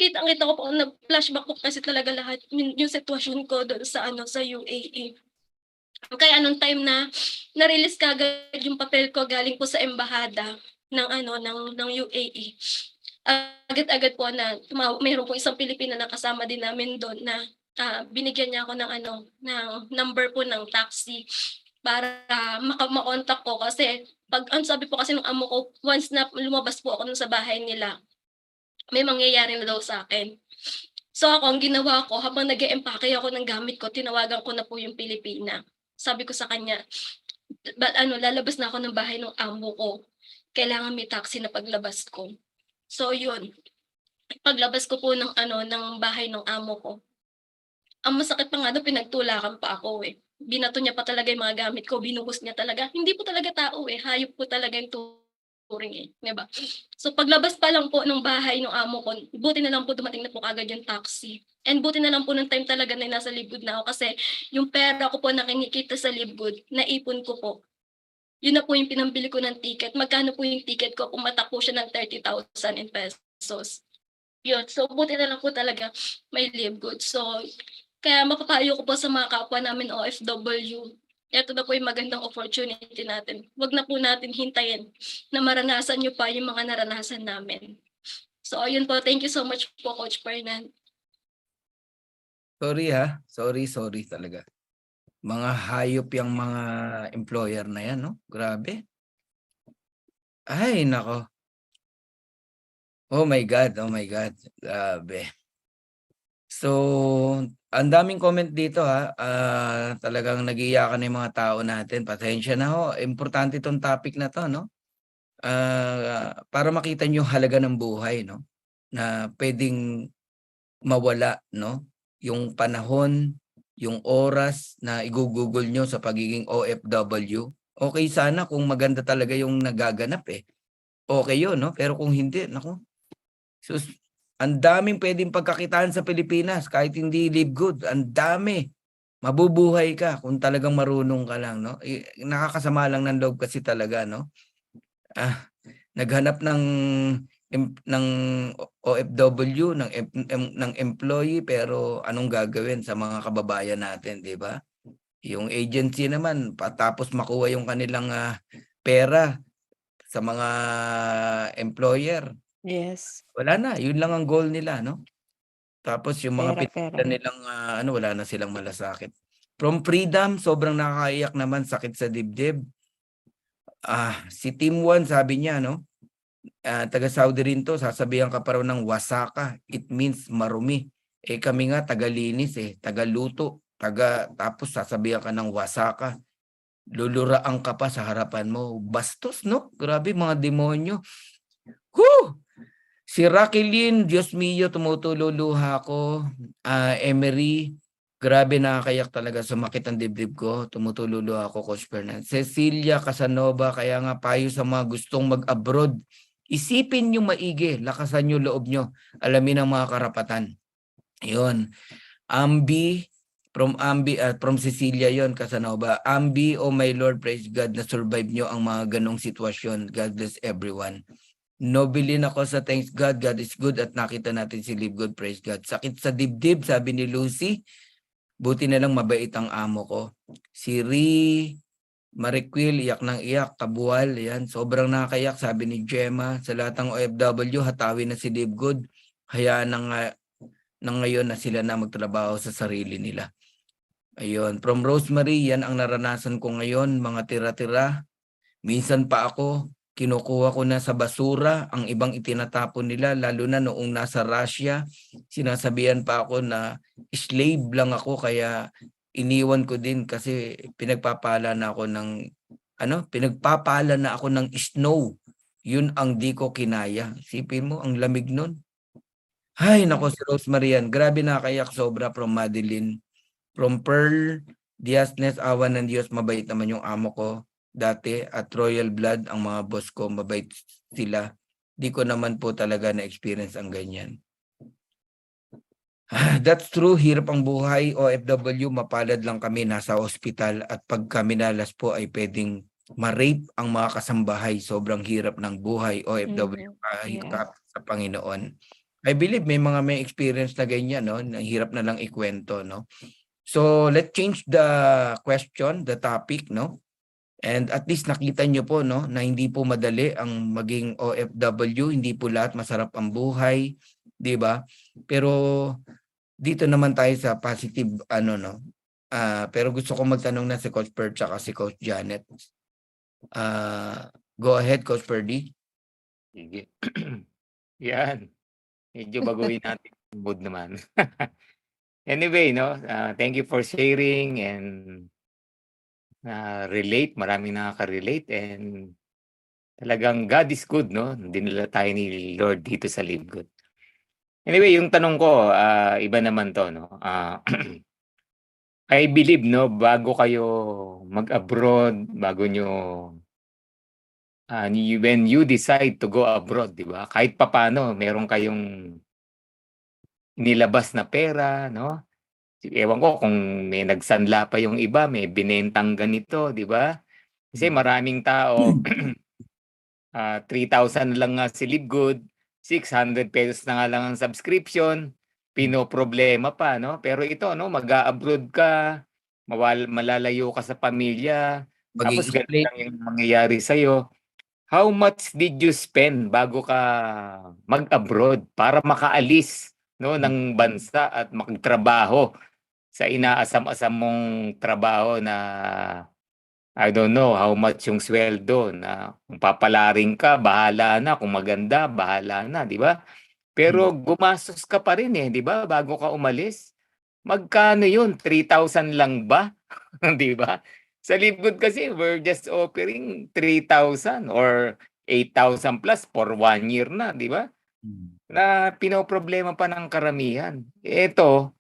Kitang-kita ko po, nag-flashback ko kasi talaga lahat yung sitwasyon ko doon sa UAE. Kaya anong time na na-release kagad yung papel ko galing po sa embahada ng UAE. Agad-agad po na mayroon po isang Pilipina na kasama din namin doon na binigyan niya ako ng number po ng taxi para ma-contact ko kasi ang sabi po kasi ng amo ko, once na lumabas po ako sa bahay nila, may mangyayari na daw sa akin. So ako, ang ginawa ko, habang nag-e-empake ako ng gamit ko, tinawagan ko na po yung Pilipina. Sabi ko sa kanya, lalabas na ako ng bahay ng amo ko. Kailangan may taxi na paglabas ko. So yun, paglabas ko po ng bahay ng amo ko. Ang masakit pa nga doon, pinagtulakan pa ako eh. Binato niya pa talaga yung mga gamit ko, binuhos niya talaga. Hindi po talaga tao eh, hayop po talaga yung turing eh, diba? So paglabas pa lang po ng bahay ng amo ko, buti na lang po dumating na po agad yung taxi. And buti na lang po ng time talaga na nasa Livegood na ako kasi yung pera ko po na kinikita sa Livegood, naipon ko po. Yun na po yung pinambili ko ng ticket. Magkano po yung ticket ko? Pumatak po siya ng 30,000 in pesos. Yun. So buti na lang po talaga may Livegood. So kaya mapapayo ko po sa mga kapwa namin OFW, ito na po yung magandang opportunity natin. Huwag na po natin hintayin na maranasan nyo pa yung mga naranasan namin. So, ayun po. Thank you so much po, Coach Fernand. Sorry ha. Sorry talaga. Mga hayop yung mga employer na yan, no? Grabe. Ay, nako. Oh my God. Grabe. So, ang daming comment dito ha. Talagang nag-iiyakan yung mga tao natin. Pasensya na ho. Importante itong topic na to, no? Para makita niyo yung halaga ng buhay, no? Na pwedeng mawala, no? Yung panahon, yung oras na i-google nyo sa pagiging OFW. Okay sana kung maganda talaga yung nagaganap eh. Okay yun, no? Pero kung hindi, naku. So, ang daming pwedeng pagkakitaan sa Pilipinas kahit hindi Livegood. Ang dami. Mabubuhay ka kung talagang marunong ka lang, no? Nakakasama lang ng loob kasi talaga, no? Naghanap ng OFW, ng employee, pero anong gagawin sa mga kababayan natin, di ba? Yung agency naman, patapos makuha yung kanilang pera sa mga employer. Yes. Wala na, yun lang ang goal nila, no? Tapos yung mga Pera. nilang wala na silang malasakit. From freedom, sobrang nakakaiyak naman, sakit sa dibdib. Si Team 1 sabi niya, no? Taga Saudi rin to, sasabihan ka pa raw ng wasaka. It means marumi. Kami nga taga-linis taga-luto, tapos sasabihan ka ng wasaka. Luluraan ka pa sa harapan mo. Bastos, no? Grabe, mga demonyo. Whew! Si Raquelin, Diyos mio, tumutululuha ko. Emery, grabe, nakakayak talaga, sumakit ang dibdib ko. Tumutululuha ako, Coach Fernand. Cecilia Casanova, kaya nga payo sa mga gustong mag-abroad. Isipin nyo maigi, lakasan nyo loob nyo, alamin ang mga karapatan. Yun. From Cecilia yon, Casanova. Ambi, oh my Lord, praise God na survive nyo ang mga ganong sitwasyon. God bless everyone. Nobilin ako sa thanks God. God is good at nakita natin si Live Good, praise God. Sakit sa dibdib, sabi ni Lucy. Buti na lang mabait ang amo ko. Si Mariquil, iyak ng iyak, kabuwal. Yan, sobrang nakakayak, sabi ni Gemma. Sa lahat ng OFW, hatawin na si Live Good. Hayaan na ngayon na sila na magtrabaho sa sarili nila. Ayun, from Rosemary, yan ang naranasan ko ngayon, mga tira-tira. Minsan pa ako, kinukuha ko na sa basura ang ibang itinatapon nila, lalo na noong nasa Russia. Sinasabihan pa ako na slave lang ako, kaya iniwan ko din kasi pinagpapala na ako ng snow. Yun ang di ko kinaya. Isipin mo, ang lamig nun. Ay, nako si Rosemary yan. Grabe nakakayak sobra from Madeline. From Pearl, Diasnes, awa ng Diyos, mabait naman yung amo ko dati at Royal Blood, ang mga boss ko, mabait sila. Di ko naman po talaga na-experience ang ganyan. That's true, hirap ang buhay. OFW, mapalad lang kami, nasa ospital at pag kami nalas po ay pwedeng ma-rape ang mga kasambahay. Sobrang hirap ng buhay. OFW, kahit sa Panginoon. I believe may mga may experience na ganyan, no? Hirap na lang ikwento, no? So, let's change the question, the topic, no? And at least nakita nyo po, no, na hindi po madali ang maging OFW, hindi po lahat masarap ang buhay, di ba? Pero dito naman tayo sa positive, pero gusto ko magtanong na si Coach Per at si Coach Janet. Go ahead, Coach Perdy. Sige. Yan. Medyo baguhin natin yung mood naman. Anyway, no, thank you for sharing and relate. Maraming nakaka-relate and talagang God is good, no? Dinala tayo ni Lord dito sa Live Good. Anyway, yung tanong ko, iba naman to, no? I believe, no, bago kayo mag-abroad, when you decide to go abroad, di ba? Kahit papano, meron kayong nilabas na pera, no? Ewan ko kung may nagsanla pa yung iba, may binentang ganito, di ba? Kasi maraming tao, 3,000 lang nga si Live Good, 600 pesos na nga lang ang subscription, pinoproblema pa, no? Pero ito, no, mag-a-abroad ka, malalayo ka sa pamilya, tapos ganun lang yung mangyayari sa'yo. How much did you spend bago ka mag-abroad para makaalis, no, ng bansa at magtrabaho sa inaasam-asam mong trabaho na I don't know how much yung sweldo, na kung papalaring ka, bahala na, kung maganda, bahala na, di ba? Pero gumastos ka pa rin di ba, bago ka umalis. Magkano yun? 3,000 lang ba? Di ba? Sa Live Good kasi, we're just offering 3,000 or 8,000 plus for 1 year na, di ba? Na pinoproblema pa ng karamihan. Ito,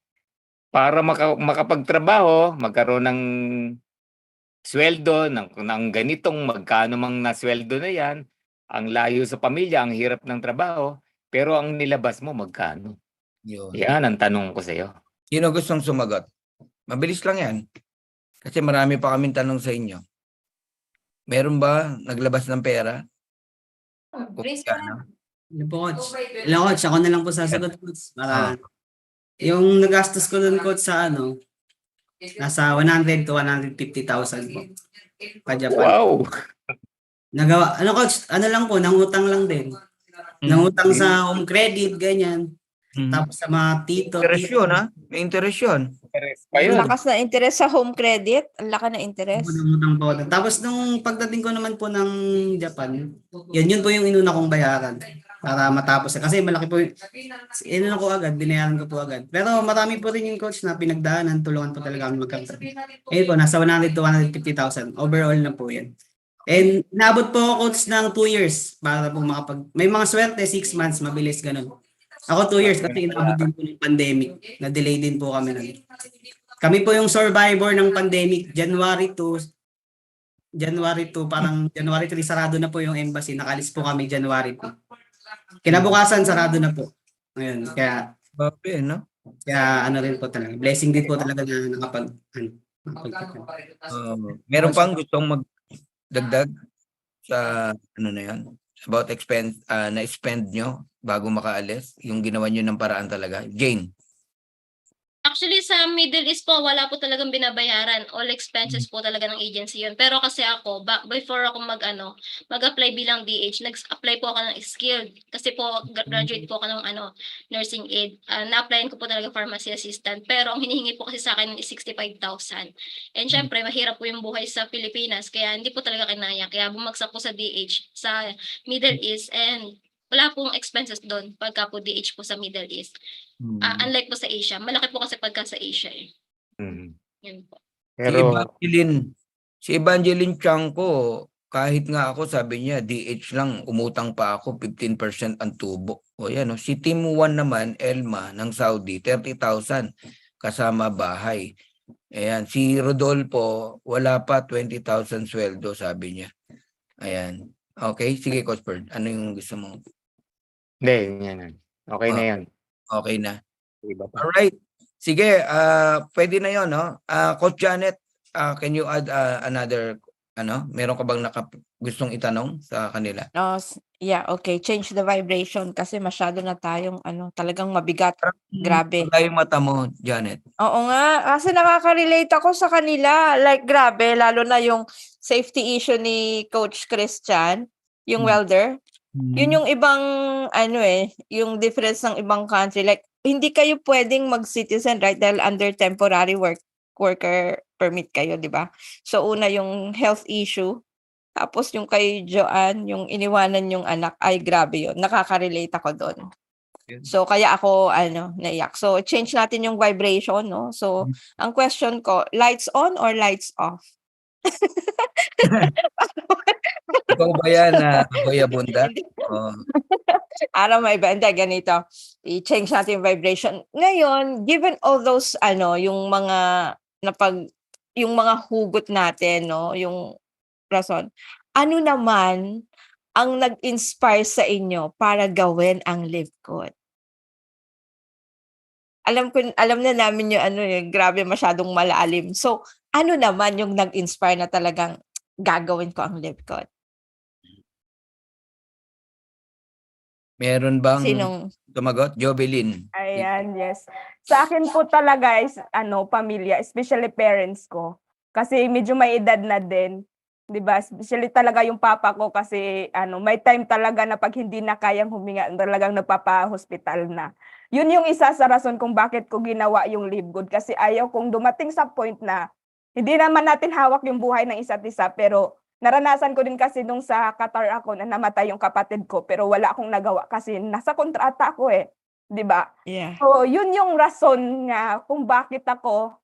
para makapagtrabaho, magkaroon ng sweldo, ng ganitong magkano mang nasweldo na yan, ang layo sa pamilya, ang hirap ng trabaho, pero ang nilabas mo, magkano? Yun. Yan ang tanong ko sa iyo. Sino gustong sumagot? Mabilis lang yan. Kasi marami pa kaming tanong sa inyo. Meron ba naglabas ng pera? Ano po, Coach? Hello, Coach. Ako na lang po sasagot, Coach. Para yung nagastos ko dun, Coach, sa nasa 100 to 150,000 po. Pa-Japan. Wow! Nagawa, Coach, lang po, nangutang lang din. Nangutang sa home credit, ganyan. Tapos sa mga Interest yun, ha? May interest yun. Pa yun. Lakas na interest sa home credit. Ang laki na interest. Nangutang po. Tapos nung pagdating ko naman po ng Japan, yun po yung inuna kong bayaran para matapos. Kasi malaki po, inuna ko agad, binayaran ko po agad. Pero marami po rin yung Coach na pinagdaanan, tulungan po talaga kami magkakaroon. Ayun po, nasa 100 to 150,000. Overall na po yan. And nabot po ako, Coach, ng 2 years para po may mga swerte, 6 months, mabilis ganun. Ako 2 years kasi inabot din po ng pandemic. Na-delay din po kami. Kami po yung survivor ng pandemic. January 2, parang January 3, sarado na po yung embassy. Nakalis po kami January 2. Kinabukasan, sarado na po. Ngayon, kaya Babe, no? Kaya ano rin po talaga, blessing din po talaga na Meron pang gustong magdagdag sa ano na yan? About expense na-spend nyo bago makaalis? Yung ginawa nyo ng paraan talaga? Jane? Actually, sa Middle East po, wala po talagang binabayaran. All expenses po talaga ng agency yun. Pero kasi ako, before ako mag-apply bilang DH, nag-apply po ako ng skilled. Kasi po, graduate po ako ng nursing aid. Na-applyan ko po talaga pharmacy assistant. Pero ang hinihingi po kasi sa akin is 65,000. And syempre, mahirap po yung buhay sa Pilipinas. Kaya hindi po talaga kinaya. Kaya bumagsak po sa DH, sa Middle East. And wala pong expenses doon pagka po DH po sa Middle East. Unlike po sa Asia, malaki po kasi pagka sa Asia eh. Yun po. Pero Si Evangeline Chanco, kahit nga ako sabi niya, DH lang, umutang pa ako, 15% ang tubo. O yan, si Team 1 naman, Elma, ng Saudi, 30,000 kasama bahay. Ayan, si Rodolfo, wala pa 20,000 sweldo, sabi niya. Ayan. Okay, sige Coach Bird, ano yung gusto mo? hindi, yan. Okay na yan. Okay na. Iba pa. Alright. Sige, pwede na 'yon, no? Coach Janet, can you add another meron ka bang gustong itanong sa kanila? Yeah, okay. Change the vibration kasi masyado na tayong talagang mabigat. Grabe. Wala yung mata mo, Janet. Oo nga, kasi nakaka-relate ako sa kanila. Like, grabe, lalo na yung safety issue ni Coach Christian, yung welder. Yun yung ibang, yung difference ng ibang country. Like, hindi kayo pwedeng mag-citizen, right? Dahil under temporary worker permit kayo, di ba? So, una yung health issue. Tapos yung kay Joanne, yung iniwanan yung anak, ay grabe yun. Nakaka-relate ako doon. So, kaya ako, naiyak. So, change natin yung vibration, no? So, ang question ko, lights on or lights off? Ikaw ba yan, Kuya Bunda? Araw may iba. Hindi, ganito. I-change natin yung vibration. Ngayon, given all those, yung mga, yung mga hugot natin, no? Yung rason. Ano naman ang nag-inspire sa inyo para gawin ang Live Good? Alam na namin yung grabe masyadong malalim. So, ano naman yung nag-inspire na talagang gagawin ko ang Live Good? Meron bang Sinong tumagot? Jobelyn. Ayan, yes. Sa akin po talaga is pamilya, especially parents ko. Kasi medyo may edad na din, 'di ba? Especially talaga yung papa ko kasi may time talaga na pag hindi na kayang huminga, talagang nagpapa-hospital na. Yun yung isa sa rason kung bakit ko ginawa yung Live Good kasi ayaw kong dumating sa point na hindi naman natin hawak yung buhay ng isa't isa, pero naranasan ko din kasi nung sa Qatar ako na namatay yung kapatid ko pero wala akong nagawa kasi nasa kontrata ako 'di ba? Yeah. So yun yung rason nga kung bakit ako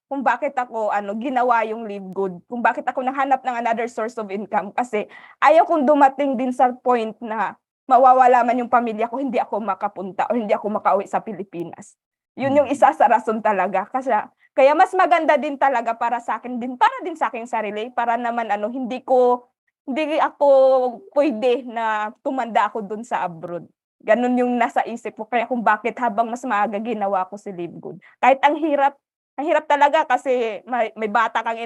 ginawa yung Live Good, kung bakit ako nahanap ng another source of income kasi ayaw kong dumating din sa point na mawawala man yung pamilya ko, hindi ako makapunta o hindi ako makauwi sa Pilipinas. Yun yung isa sa rason talaga kasi kaya mas maganda din talaga para sa akin din, para din sa aking sarili, para naman hindi ako pwede na tumanda ako dun sa abroad. Ganun yung nasa isip ko kaya kung bakit habang mas maaga ginawa ko si Live Good. Kahit ang hirap talaga kasi may bata kang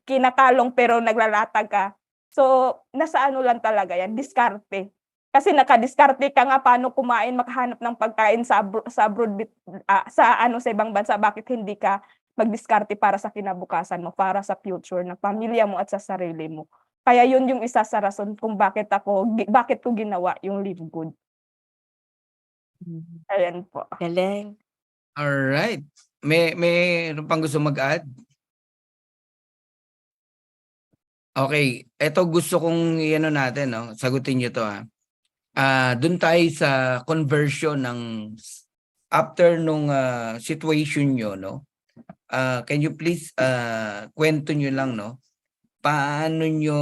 kinakalong pero naglalatag ka. So nasa lang talaga yan, diskarte. Kasi nakadiskarte ka nga paano kumain, makahanap ng pagkain sa abroad, sa ibang bansa, bakit hindi ka magdiskarte para sa kinabukasan mo, para sa future ng pamilya mo at sa sarili mo. Kaya yun yung isa sa rason kung bakit ko ginawa yung Live Good. Ayan po. Galing. Alright. May pang gusto mag-add? Okay, eto gusto kong natin, no? Sagutin niyo to doon tayo sa conversion ng after nung situation nyo, no? Can you please kwento nyo lang, no? Paano nyo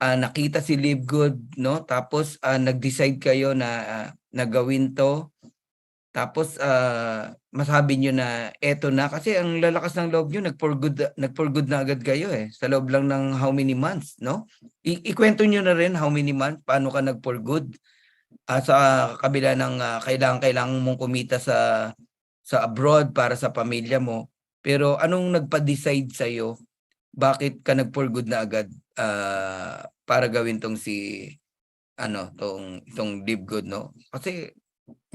nakita si Live Good, no? Tapos nag-decide kayo na gawin to. Tapos masabi nyo na eto na kasi ang lalakas ng loob nyo, nag-for good na agad kayo sa loob lang ng how many months, no? Ikwento nyo na rin how many months, paano ka nag-for good. sa kabila ng kailangan mong kumita sa abroad para sa pamilya mo, pero anong nagpa-decide sa'yo? Bakit ka nag-for good na agad para gawin tong itong Live Good, no? Kasi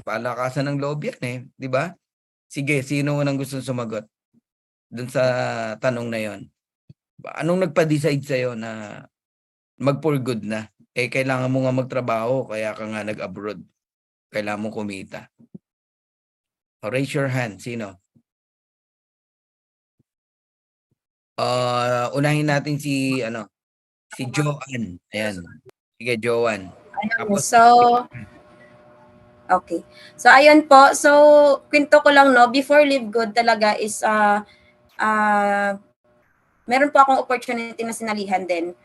palakasan ng loob yan eh, di ba? Sige, sino nang gusto sumagot dun sa tanong na yon? Anong nagpa-decide sa'yo na mag-for good na? Kailangan mo nga magtrabaho, kaya ka nga nag-abroad. Kailangan mo kumita. Raise your hand, sino? Unahin natin si Joanne. Ayan. Sige, Joanne. Tapos, So, okay. So, ayun po. So, kwento ko lang, no, before Live Good talaga is, meron po akong opportunity na sinalihan din.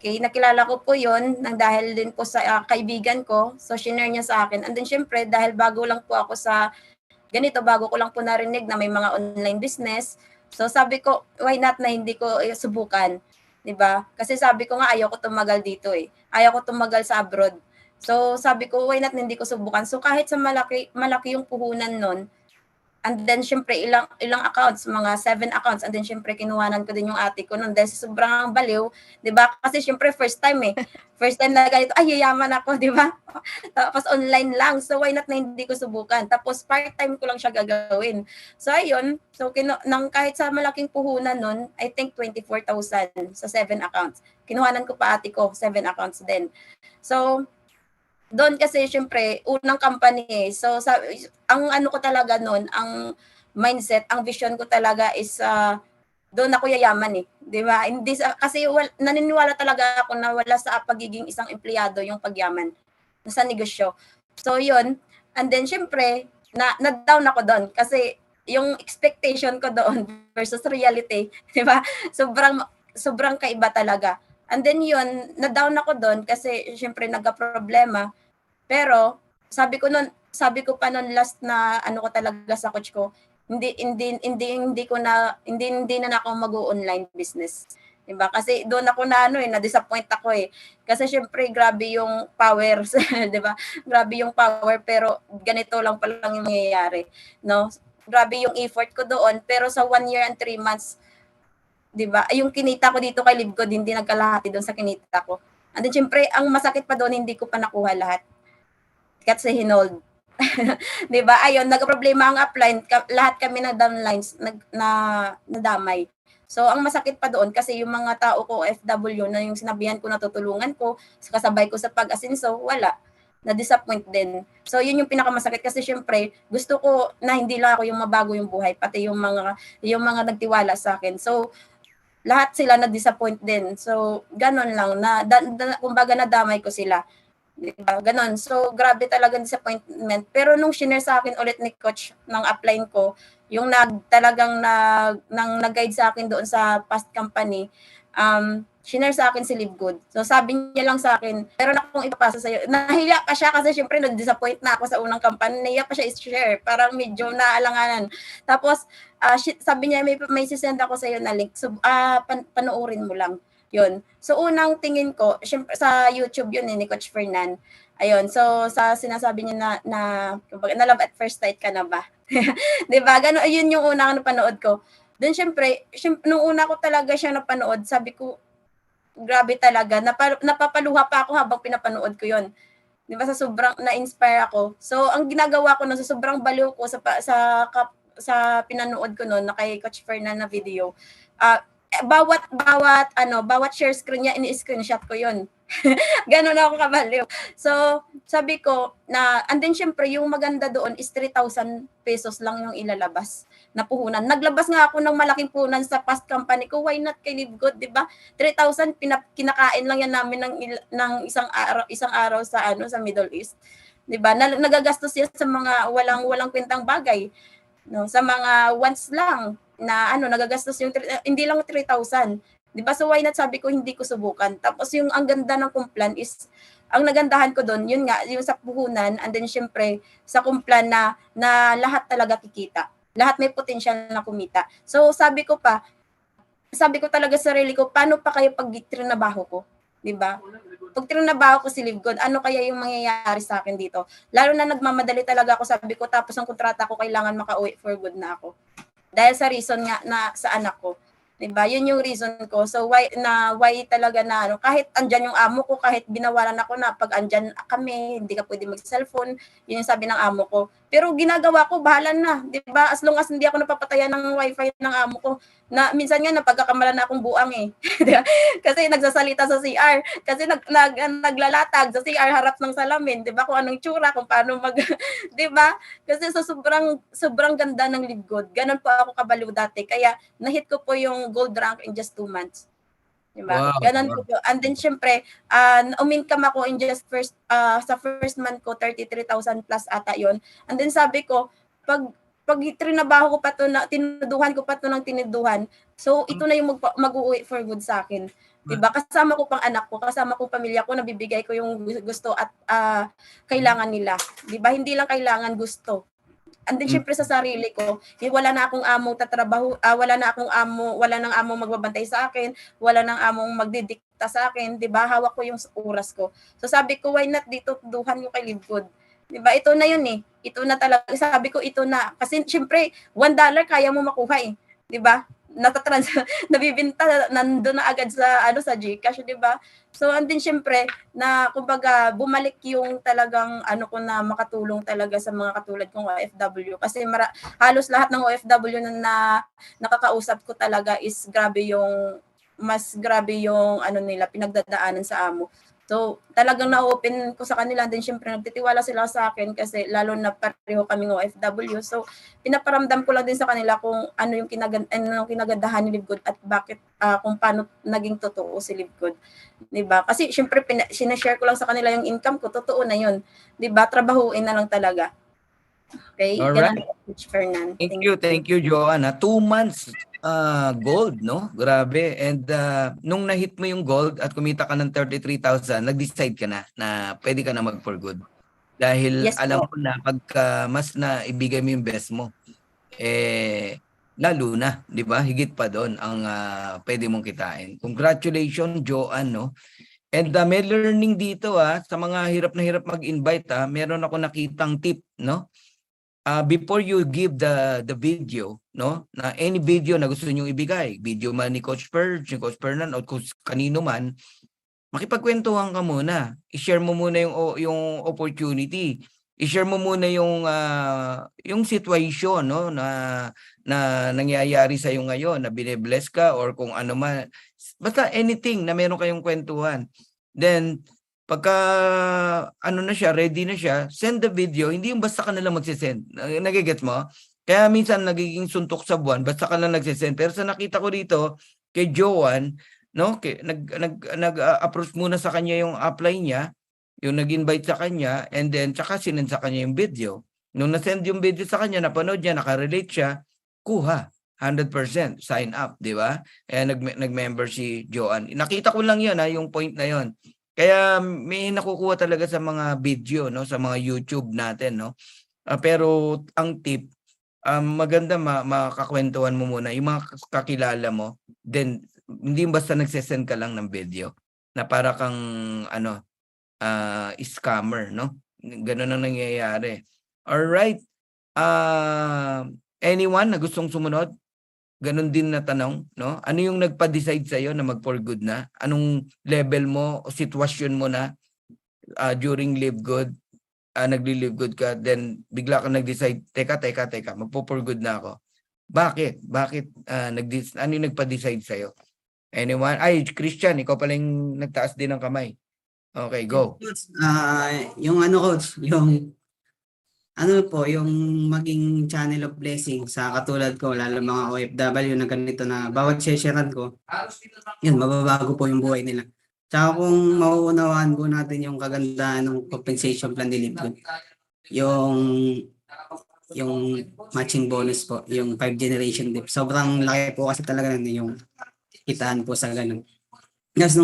Okay, nakilala ko po yun nang dahil din po sa kaibigan ko. So, shinare niya sa akin. And then, syempre, dahil bago lang po ako sa ganito, bago ko lang po narinig na may mga online business. So, sabi ko, why not na hindi ko subukan? 'Di ba? Kasi sabi ko nga, ayaw ko tumagal dito eh. Ayaw ko tumagal sa abroad. So, sabi ko, why not hindi ko subukan? So, kahit sa malaki yung puhunan nun, and then, syempre, ilang accounts, mga 7 accounts, and then, syempre, kinuhanan ko din yung ate ko nun dahil sobrang baliw, di ba? Kasi, syempre, first time eh. First time na ganito, ay, yayaman ako, di ba? Tapos, online lang. So, why not na hindi ko subukan? Tapos, part-time ko lang siya gagawin. So, ayun. So, kahit sa malaking puhunan nun, I think 24,000 sa 7 accounts. Kinuhanan ko pa ate ko, 7 accounts din. So, doon kasi syempre unang company eh. So ang ano ko talaga noon, ang mindset, ang vision ko talaga is doon ako yayaman eh, 'di ba? Hindi kasi naniniwala talaga ako na wala sa pagiging isang empleyado yung pagyaman sa negosyo. So 'yun, and then syempre na-down ako doon kasi yung expectation ko doon versus reality, 'di ba? Sobrang kaiba talaga. And then yun, na-down ako doon kasi syempre nagka-problema. Pero sabi ko pa noon last na ano ko talaga sa coach ko, hindi na ako mag-online business. 'Di ba? Kasi doon ako na-disappoint ako eh. Kasi syempre grabe yung power, 'di ba? Grabe yung power pero ganito lang pala yung mangyayari, no? Grabe yung effort ko doon pero sa 1 year and 3 months 'di ba? Yung kinita ko dito kay Live Good, hindi nagkalahati doon sa kinita ko. And then syempre, ang masakit pa doon, hindi ko pa nakuha lahat. Kasi hinold. 'Di ba? Ayun, nagka-problema ang upline, lahat kami na downlines nadamay. So, ang masakit pa doon kasi yung mga tao ko OFW na yung sinabihan ko na tutulungan ko, kasabay ko sa pag-asenso, wala. Na-disappoint din. So, yun yung pinakamasakit kasi syempre, gusto ko na hindi lang ako yung mabago yung buhay, pati yung mga nagtiwala sa akin. So, lahat sila na-disappoint din. So, ganon lang. Kumbaga nadamay ko sila. Diba? Ganon. So, grabe talaga disappointment. Pero nung shinare sa akin ulit ni coach ng upline ko, yung nag-guide sa akin doon sa past company, shinare sa akin si Live Good. So, sabi niya lang sa akin, meron akong ipapasa sa'yo. Nahiya pa siya kasi syempre nag-disappoint na ako sa unang company. Nahiya pa siya i-share. Parang medyo naalanganan. Tapos, sabi niya, may sisend ako sa'yo na link. So, panoorin mo lang. Yun. So, unang tingin ko, syempre, sa YouTube yun ni Coach Fernan. Ayun. So, sa sinasabi niya na love at first sight ka na ba? Diba? Ganun, yun yung unang napanood ko. Then, syempre, nung una ko talaga siya napanood, sabi ko, grabe talaga. Napapaluha pa ako habang pinapanood ko yon. Di ba? Sa sobrang na-inspire ako. So, ang ginagawa ko sa sobrang baliw ko sa pinanood ko noon na kay Coach Fernan na video, bawat share screen niya, ini-screenshot ko yon. Ganun ako kabaliw. So, sabi ko and then syempre, yung maganda doon is 3,000 pesos lang yung ilalabas na puhunan. Naglabas nga ako ng malaking puhunan sa past company ko. Why not kay Live Good, di ba? 3,000 kinakain lang yan namin ng isang araw sa Middle East. Di ba? Nagagastos yan sa mga walang kwentang bagay. No, sa mga wants lang na nagagastos yung hindi lang 3,000. 'Di ba? So why not, sabi ko, hindi ko subukan. Tapos yung ang ganda ng Kumplan is ang nagandahan ko doon, yun nga, yung sa puhunan, and then syempre sa Kumplan na lahat talaga kikita. Lahat may potential na kumita. So sabi ko talaga sa sarili ko, paano pa kayo pag trinabaho ko? 'di ba? Pag trinabaho ko si Live Good, ano kaya yung mangyayari sa akin dito? Lalo na nagmamadali talaga ako, sabi ko, tapos ang kontrata ko, kailangan makauwi for good na ako. Dahil sa reason nga na sa anak ko. 'Di ba? Yun yung reason ko. So why talaga na ano, kahit andyan yung amo ko, kahit binawalan ako na pag andyan kami, hindi ka pwede mag-cellphone, yun yung sabi ng amo ko. Pero ginagawa ko, bahala na, 'di ba? As long as hindi ako napapatayan ng wifi ng amo ko. Na minsan nga napagkakamalan na akong buang eh. 'Di ba? Kasi nagsasalita sa CR, kasi naglalatag sa CR harap ng salamin, 'di ba? Kung anong tsura, kung paano 'di ba? Kasi sa sobrang ganda ng Live Good. Ganun po ako kabaliw dati. Kaya na-hit ko po yung gold rank in just 2 months. Diba? Wow, Ganun wow. po. And then syempre, na-income ako in just sa first month ko 33,000 plus ata yon. And then sabi ko, pag trinabaho ko pa to na tinuduhan ko pa to ng tinuduhan, so ito na yung mag-uuwi for good sa akin. Diba? Kasama ko pang anak ko, kasama ko pamilya ko, nabibigay ko yung gusto at kailangan nila. Diba? Hindi lang kailangan, gusto. And then syempre sa sarili ko, wala na akong among tatrabaho, wala nang among magbabantay sa akin, wala nang among magdidikta sa akin, 'di ba? Hawak ko yung oras ko. So sabi ko, why not dito tuduhan ko kay Live Good? 'Di ba? Ito na yun eh. Ito na talaga. Sabi ko, ito na. Kasi syempre, $1 kaya mo makuha eh. 'Di ba? Nabibinta, nandoon na agad sa GCash, 'di ba? So and then syempre na kumbaga bumalik yung talagang ko na makatulong talaga sa mga katulad kong OFW, kasi halos lahat ng OFW na nakakausap ko talaga is mas grabe yung nila pinagdadaanan sa amo. So, talagang na-open ko sa kanila, din syempre nagtitiwala sila sa akin kasi lalo na pareho kaming OFW. So, pinaparamdam ko lang din sa kanila kung ano yung kinagandahan ni Live Good at bakit kung paano naging totoo si Live Good. 'Di ba? Kasi syempre sinashare ko lang sa kanila yung income ko, totoo na 'yun. 'Di ba? Trabahuin na lang talaga. Okay? Alright. Ganun po, Coach Fernan. Thank you, Joanna. 2 months gold, no? Grabe. And nung na-hit mo yung gold at kumita ka ng 33,000, nag-decide ka na pwede ka na mag-for good. Dahil Yes alam po. mo na pagka mas na ibigay mo yung best mo, lalo na, di ba? Higit pa doon ang pwede mong kitain. Congratulations, Joanne, no? And may learning dito sa mga hirap na hirap mag-invite meron ako nakitang tip, no? Before you give the video, no, na any video na gusto niyo ibigay, video man ni Coach Purge, ni Coach Fernan, o kung kanino man, makipagkwentuhan ka muna. I-share mo muna yung opportunity. I-share mo muna yung situation, no, na nangyayari sa iyo ngayon, na bine-bless ka or kung ano man. Basta anything na meron kayong kwentuhan. Then pagka na siya, ready na siya, send the video. Hindi yung basta ka na lang magsisend. Nagigets mo? Kaya minsan nagiging suntok sa buwan, basta ka lang nagsisend. Pero sa nakita ko dito, kay Joanne, no, nag-approach muna sa kanya yung apply niya, yung nag-invite sa kanya, and then tsaka sinend sa kanya yung video. Nung na-send yung video sa kanya, napanood niya, nakarelate siya, kuha. 100% sign up, di ba? Kaya nag-member si Joanne. Nakita ko lang yun, yung point na yun. Kaya may nakukuha talaga sa mga video, no, sa mga YouTube natin, no. Pero ang tip, maganda makakwentuhan mo muna yung mga kakilala mo, then hindi basta nagsesend ka lang ng video na para kang scammer, no. Ganun ang nangyayari. All right. Anyone na gustong sumunod? Ganon din na tanong, no? Ano yung nagpa-decide sa iyo na mag-for good na? Anong level mo o sitwasyon mo na during Live Good? Nagli-Live Good ka, then bigla ka nag-decide, teka, magpo-for good na ako. Bakit? Ano yung nagpa-decide sa iyo? Anyone? Ay, Christian, ikaw pala yung nagtaas din ng kamay. Okay, go. Yung coach, yung maging channel of blessing sa katulad ko, lalo mga OFW na ganito na bawat sessionan ko, yun, mababago po yung buhay nila. Tsaka kung mauunawaan po natin yung kagandahan ng compensation plan ni Live Good, yung matching bonus po, yung 5 generation dip, sobrang laki po kasi talaga yung kitaan po sa ganun. Kasi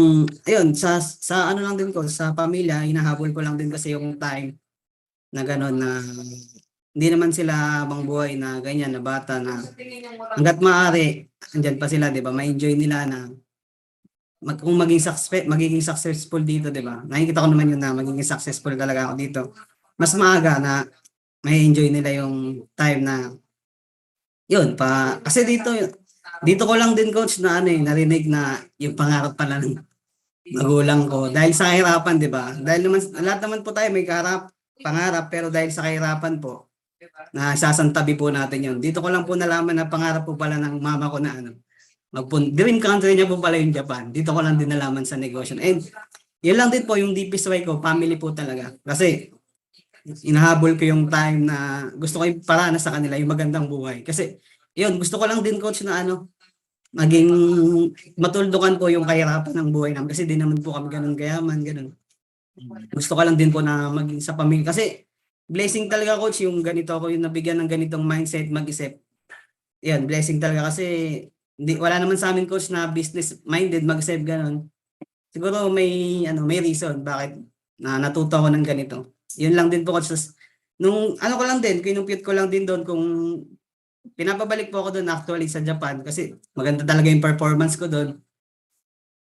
sa lang din ko, sa pamilya, hinahabol ko lang din kasi yung time na gano'n, na hindi naman sila habang buhay na ganyan, na bata na hanggat maaari, andyan pa sila, di ba? Ma-enjoy nila na kung magiging successful dito, 'di ba? Nakikita ko naman yun na magiging successful talaga ako dito. Mas maaga na may enjoy nila yung time na yun pa kasi dito ko lang din coach na narinig na yung pangarap pala ng magulang ko dahil sa kahirapan, 'di ba? Dahil naman lahat naman po tayo may pangarap pero dahil sa kahirapan po na sasantabi po natin yun. Dito ko lang po nalaman na pangarap po pala ng mama ko na dream country niya po pala yung Japan. Dito ko lang din nalaman sa negosyo. And yun lang din po yung deepest way ko, family po talaga. Kasi inahabol ko yung time na gusto ko yung parana sa kanila, yung magandang buhay. Kasi yun, gusto ko lang din coach na maging matuldukan po yung kahirapan ng buhay namin. Kasi di naman po kami ganun kayaman, ganun. Gusto ko lang din po na maging sa pamilya. Kasi blessing talaga coach yung ganito ako yung nabigyan ng ganitong mindset mag-isip. Yan, blessing talaga kasi wala naman sa amin coach na business minded mag-save ganun. Siguro may reason bakit na natuto ako ng ganito. Yun lang din po coach. Nung ko lang din, kinumpute ko lang din doon kung pinapabalik po ako doon actually sa Japan kasi maganda talaga yung performance ko doon.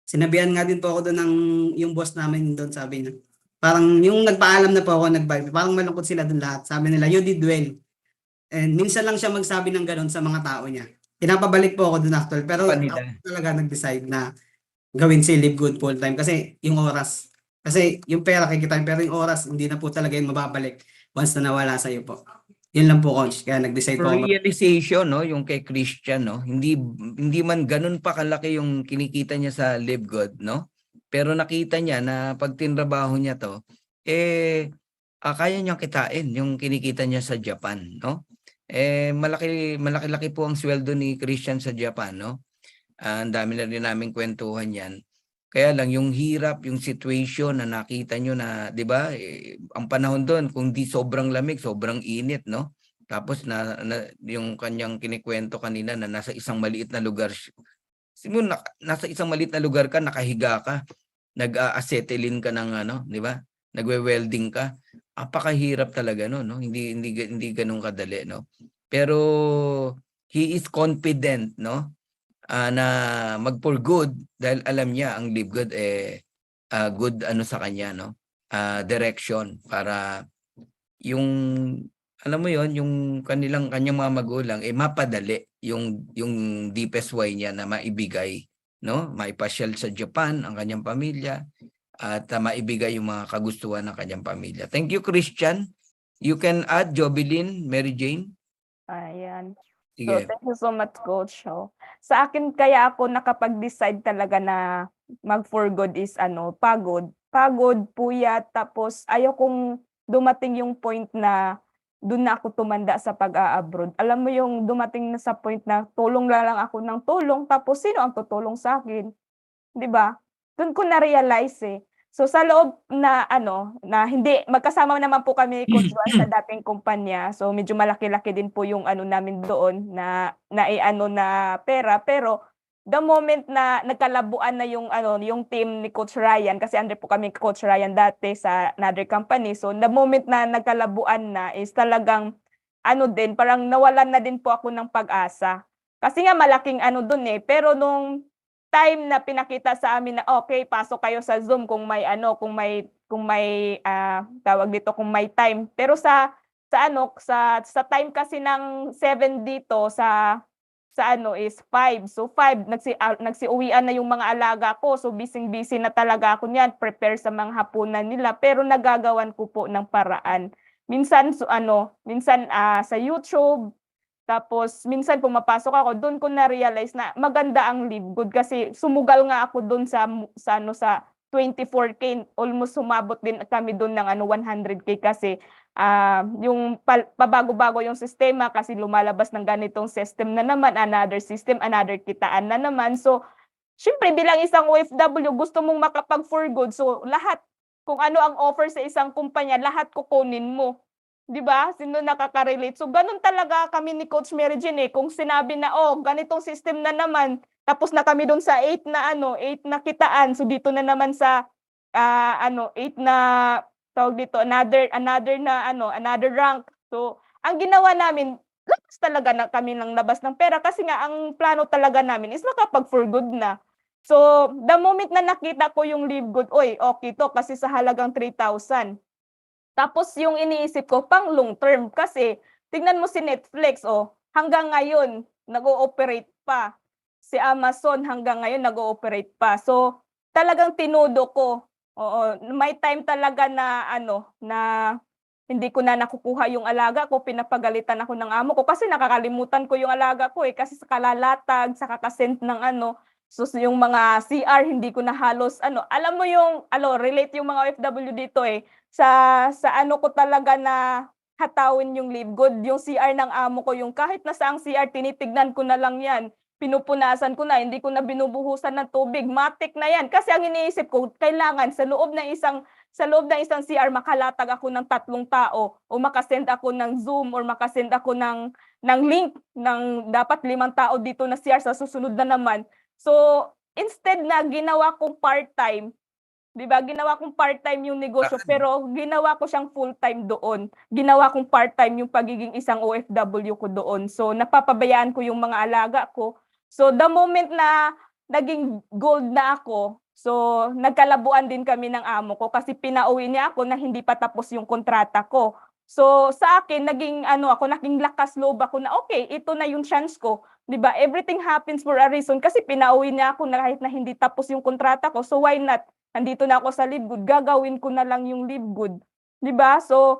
Sinabihan nga din po ako doon ng yung boss namin doon, sabi niya. Parang yung nagpaalam na po ako, parang malungkot sila doon lahat. Sabi nila, you did well. And minsan lang siya magsabi ng ganun sa mga tao niya. Pinapabalik po ako doon actually. Pero ako talaga nag-decide na gawin si Live Good full time kasi yung oras. Kasi yung pera kikitain pero yung oras hindi na po talaga yung mababalik once na nawala sa iyo po. Yun lang po coach. Kaya nag-decide po ako. Realization, no, yung kay Christian, no, hindi man ganun pa kalaki yung kinikita niya sa Live Good, no? Pero nakita niya na pag tinrabaho niya to, kaya niyang kitain yung kinikita niya sa Japan, no? Malaki-laki po ang sweldo ni Christian sa Japan, no? Ang dami na rin naming kwentuhan yan. Kaya lang yung hirap, yung situation na nakita nyo na, di ba, ang panahon doon, kung di sobrang lamig, sobrang init, no? Tapos yung kanyang kinikwento kanina na nasa isang maliit na lugar, siguro nasa isang maliit na lugar ka, nakahiga ka, nag-acetylene ka ng di ba? Nagwe-welding ka. Apakahirap talaga no? Hindi ganun kadali, no? Pero he is confident, no? Na mag for good dahil alam niya ang Live Good good sa kanya, no? Direction para yung alam mo yon yung kanyang mga magulang mapadali yung deepest way niya na maibigay, no? Maipasyal sa Japan ang kanyang pamilya at maibigay yung mga kagustuhan ng kanyang pamilya. Thank you, Christian. You can add Jobilin, Mary Jane. Ayan. Sige. So, thank you so much, Coach. Sa akin, kaya ako nakapag-decide talaga na mag-for good is pagod. Pagod, puyat, tapos ayaw kong dumating yung point na doon na ako tumanda sa pag-a-abroad. Alam mo yung dumating na sa point na tulong lang ako ng tulong, tapos sino ang tutulong sa akin? 'Di ba? Doon ko na-realize So sa loob na na hindi magkasama naman po kami Coach Juan sa dating kumpanya. So medyo malaki-laki din po yung namin doon na na pera, pero the moment na nagkalabuan na yung team ni Coach Ryan, kasi under po kami Coach Ryan dati sa another company. So the moment na nagkalabuan na is talagang din parang nawalan na din po ako ng pag-asa. Kasi nga malaking doon pero nung time na pinakita sa amin na okay, pasok kayo sa Zoom kung may tawag dito, kung may time. Pero sa time kasi ng 7 dito sa is 5. So 5 nagsiuwian na yung mga alaga ko. So busy na talaga ako niyan, prepare sa mga hapunan nila, pero nagagawan ko po ng paraan. Minsan sa YouTube. Tapos minsan pumapasok ako, doon ko na-realize na maganda ang Live Good kasi sumugal nga ako doon sa 24K, almost sumabot din kami doon ng 100K kasi yung pabago-bago yung sistema kasi lumalabas ng ganitong system na naman, another system, another kitaan na naman. So syempre bilang isang OFW, gusto mong makapag-for good. So lahat, kung ano ang offer sa isang kumpanya, lahat kukunin mo. 'Di ba? Sino nakaka-relate? So ganun talaga kami ni Coach Mary Jane kung sinabi na ganitong system na naman, tapos na kami doon sa 8 na kitaan. So dito na naman sa 8 na tawag dito, another rank. So ang ginawa namin, labas talaga na kami ng labas ng pera kasi nga ang plano talaga namin is makapag for good na. So, the moment na nakita ko yung Live Good, oy, okay to kasi sa halagang 3,000. Tapos yung iniisip ko, pang long term kasi tignan mo si Netflix, hanggang ngayon nag-ooperate pa. Si Amazon hanggang ngayon nag-ooperate pa. So, talagang tinudo ko. Oo, may time talaga na na hindi ko na nakukuha yung alaga ko, pinapagalitan ako ng amo ko kasi nakakalimutan ko yung alaga ko kasi sa kalalatag, sa kakasend ng so yung mga CR hindi ko na halos alam mo yung relate yung mga OFW dito sa ko talaga na hatawin yung Live Good, yung CR ng amo ko, yung kahit na saang CR tinitignan ko na lang yan, pinupunasan ko na, hindi ko na binubuhusan ng tubig, matik na yan kasi ang iniisip ko kailangan sa loob ng isang CR makalatag ako ng 3 tao o makasend ako ng Zoom or makasend ako ng link ng dapat 5 tao dito na CR sa susunod na naman. So, instead na ginawa kong part-time, 'di ba? Ginawa kong part-time yung negosyo pero ginawa ko siyang full-time doon. Ginawa kong part-time yung pagiging isang OFW ko doon. So, napapabayaan ko yung mga alaga ko. So, the moment na naging gold na ako, so nagkalabuan din kami ng amo ko kasi pinauwi niya ako na hindi pa tapos yung kontrata ko. So sa akin naging naging lakas loob ako na okay, ito na yung chance ko. 'Di ba? Everything happens for a reason kasi pinauwi niya ako na kahit na hindi tapos yung kontrata ko. So why not? Nandito na ako sa Live Good, gagawin ko na lang yung Live Good. 'Di ba? So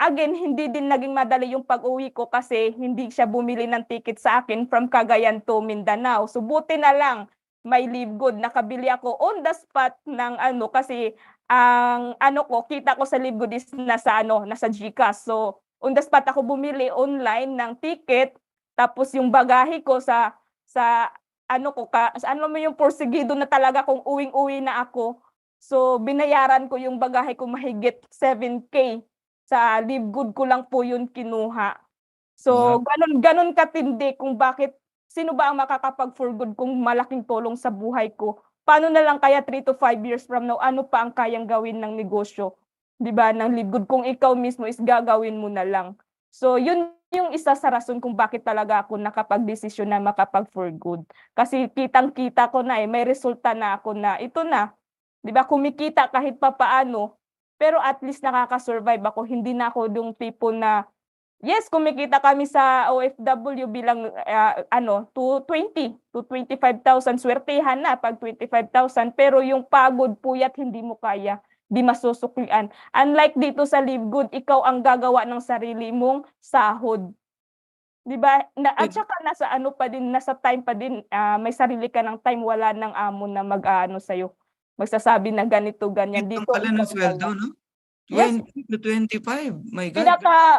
again, hindi din naging madali yung pag-uwi ko kasi hindi siya bumili ng ticket sa akin from Cagayan to Mindanao. So buti na lang may Live Good, nakabili ako on the spot ng kasi ang ko, kita ko sa Live Good is nasa GCash. So on the spot ako bumili online ng ticket, tapos yung bagahe ko sa mo yung porsigido na talaga kung uwing-uwi na ako. So binayaran ko yung bagahe ko mahigit 7K. Sa Live Good ko lang po yun kinuha. So ganun katindi kung bakit sino ba ang makakapag-for good kung malaking tulong sa buhay ko? Paano na lang kaya 3 to 5 years from now, ano pa ang kayang gawin ng negosyo? 'Di ba? Ng Live Good kung ikaw mismo is gagawin mo na lang. So yun yung isa sa rason kung bakit talaga ako nakapag-desisyon na makapag-for good. Kasi kitang-kita ko na may resulta na ako na ito na. 'Di ba? Kumikita kahit papaano, pero at least nakaka-survive ako. Hindi na ako yung tipo na yes, kumikita kami sa OFW bilang 20 to 25,000, swertehan na pag 25,000 pero yung pagod, puyat hindi mo kaya, di masusuklian. Unlike dito sa Live Good, ikaw ang gagawa ng sarili mong sahod. 'Di ba? At saka nasa time pa din, may sarili ka ng time, wala ng amo na sa'yo. Magsasabi na ganito, ganyan. Dito Dito pala ng sweldo, no? Yes. 20 to 25. My God.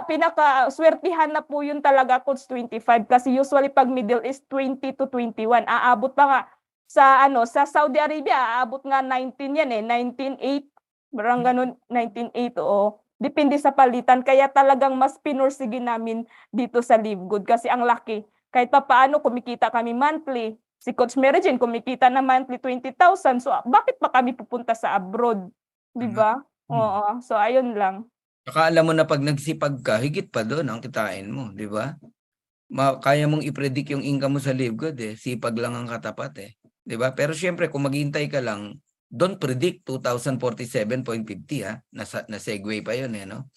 Pinaka swertihan na po yun talaga, coach, 25 kasi usually pag middle is 20 to 21. Aabot pa nga sa Saudi Arabia, aabot nga 19 yan 19.8. Parang ganun, 19.8 oo. Depende sa palitan kaya talagang mas pinursige namin dito sa Live Good kasi ang laki. Kahit papaano kumikita kami monthly. Si Coach Mary Jane kumikita na monthly 20,000. So bakit pa kami pupunta sa abroad? 'Di ba? Oo, so ayun lang. Saka alam mo na pag nagsipag ka, higit pa doon ang kitain mo, di ba? Kaya mong i-predict yung income mo sa Live Good sipag lang ang katapat di ba? Pero syempre kung maghihintay ka lang, don't predict 2,047.50 na segue pa yun no?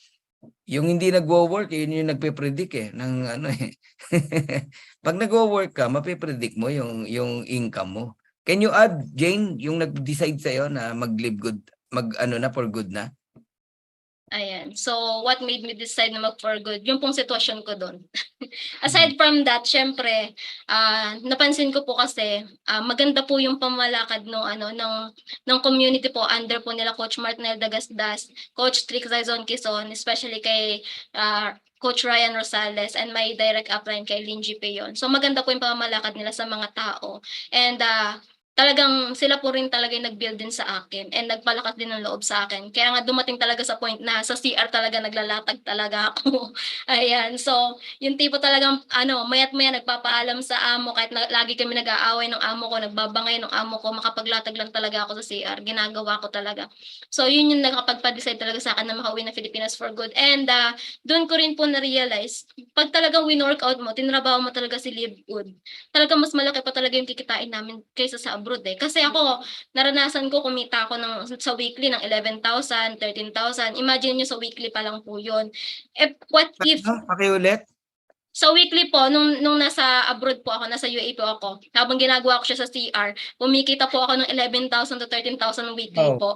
Yung hindi nagwo-work, yun yung nagpe-predict ng Pag nagwo-work ka, mape-predict mo yung income mo. Can you add, Jane, yung nag-decide sa'yo na mag-Live Good, na for good na? Ayan. So, what made me decide na mag-for good? Yung pong sitwasyon ko doon. Aside from that, syempre, napansin ko po kasi maganda po yung pamalakad ng community po under po nila Coach Martinel Dagasdas, Coach Trick Zaizon Quezon, especially kay Coach Ryan Rosales and my direct upline kay Linji Peyon. So maganda po yung pamamalakad nila sa mga tao. And talagang sila po rin talaga yung nag-build din sa akin and nagpalakas din ng loob sa akin. Kaya nga dumating talaga sa point na sa CR talaga naglalatag talaga ako. Ayan. So, yung tipo talagang mayat maya nagpapaalam sa amo kahit lagi kami nag-aaway ng amo ko, nagbabangay ng amo ko, makapaglatag lang talaga ako sa CR. Ginagawa ko talaga. So, yun yung nakapagpa-decide talaga sa akin na makauwi ng Pilipinas for good. And doon ko rin po na-realize, pag talagang win-workout mo, tinrabaho mo talaga si Live Good, talagang mas malaki pa talaga yung kikitain namin kaysa sa abroad eh. Kasi ako, naranasan ko kumita ako sa weekly ng 11,000, 13,000. Imagine nyo sa weekly pa lang po yun. What if Pakiulit? sa weekly po, nung nasa abroad po ako, nasa UAE po ako, habang ginagawa ko siya sa CR, kumikita po ako ng 11,000 to 13,000 weekly Oh. po.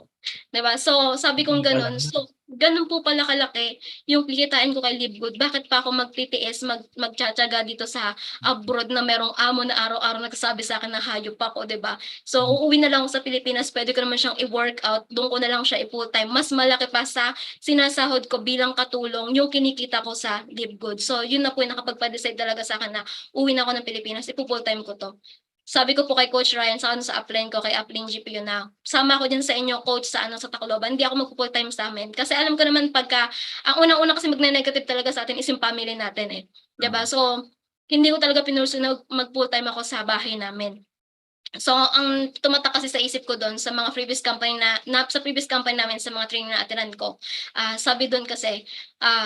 Diba? So, sabi kong ganun. So, ganun po pala kalaki yung kikitain ko kay Live Good. Bakit pa ako magtitiis, magtsatsaga dito sa abroad na merong amo na araw-araw nagsasabi sa akin na hayop ako, diba? So, uuwi na lang ako sa Pilipinas, pwede ko naman siyang i-workout, doon ko na lang siya i-full-time. Mas malaki pa sa sinasahod ko bilang katulong yung kinikita ko sa Live Good. So, yun na po yung nakapagpa-decide talaga sa akin na uwi na ako ng Pilipinas, ipo-full-time ko to. Sabi ko po kay Coach Ryan sa upline ko, kay Upline GPU na sama ko dyan sa inyo, coach, sa sa Tacloban. Hindi ako mag-full time sa amin. Kasi alam ko naman ang unang-una kasi magne-negative talaga sa atin is yung family natin eh. Diba? So, hindi ko talaga pinurso na mag-full time ako sa bahay namin. So, ang tumatak kasi sa isip ko doon sa mga previous company sa previous company namin, sa mga training na atinan ko, sabi doon kasi,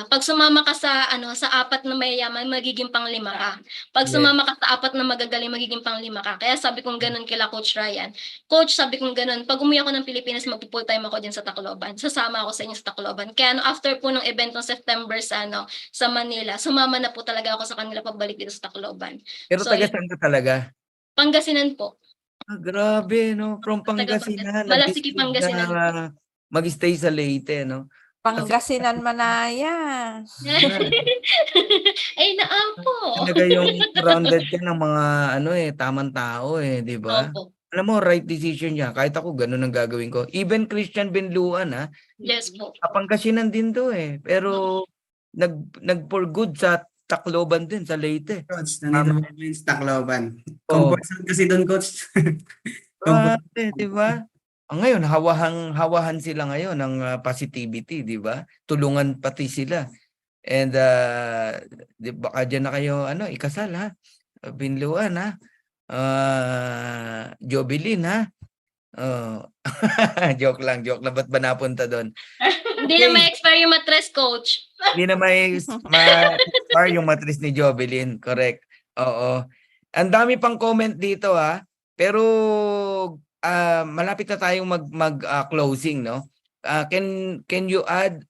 pag sumama ka sa apat na mayayaman, magiging pang-lima ka. Pag sumama ka sa apat na magagaling, magiging pang-lima ka. Kaya sabi kong ganun kila Coach Ryan. Coach, sabi kong ganun, pag umuwi ako ng Pilipinas, mag-full time ako din sa Tacloban. Sasama ako sa inyo sa Tacloban. Kaya after po ng event ng September sa Manila, sumama na po talaga ako sa kanila pagbalik dito sa Tacloban. Pero So, taga saan ka talaga? Pangasinan po. Grabe, no? From Pangasinan, Malasiki, nag-decide Pangasinan. na mag-stay sa Leyte, no? Pangasinan Manaya. Ay, naapo. Talaga yung surrounded ka ng mga tamang tao di ba? Opo. Alam mo, right decision niya. Kahit ako, ganun ang gagawin ko. Even Christian Benluan, Yes po. Pangasinan din to Pero nag for good sa Tacloban din, sa Leyte. Coach, nandito po kami sa Tacloban. Oh. Comfort zone kasi doon, Coach. Di ba? Ngayon, hawahan sila ngayon ng positivity, di ba? Tulungan pati sila. And baka dyan na kayo ikasal Binluan Jobilin joke lang. Ba't ba napunta doon? Hindi na may expire yung mattress, Coach. Hindi na may expire yung mattress ni Jobilin. Correct. Oo. Ang dami pang comment dito pero malapit na tayong mag closing, no? Can you add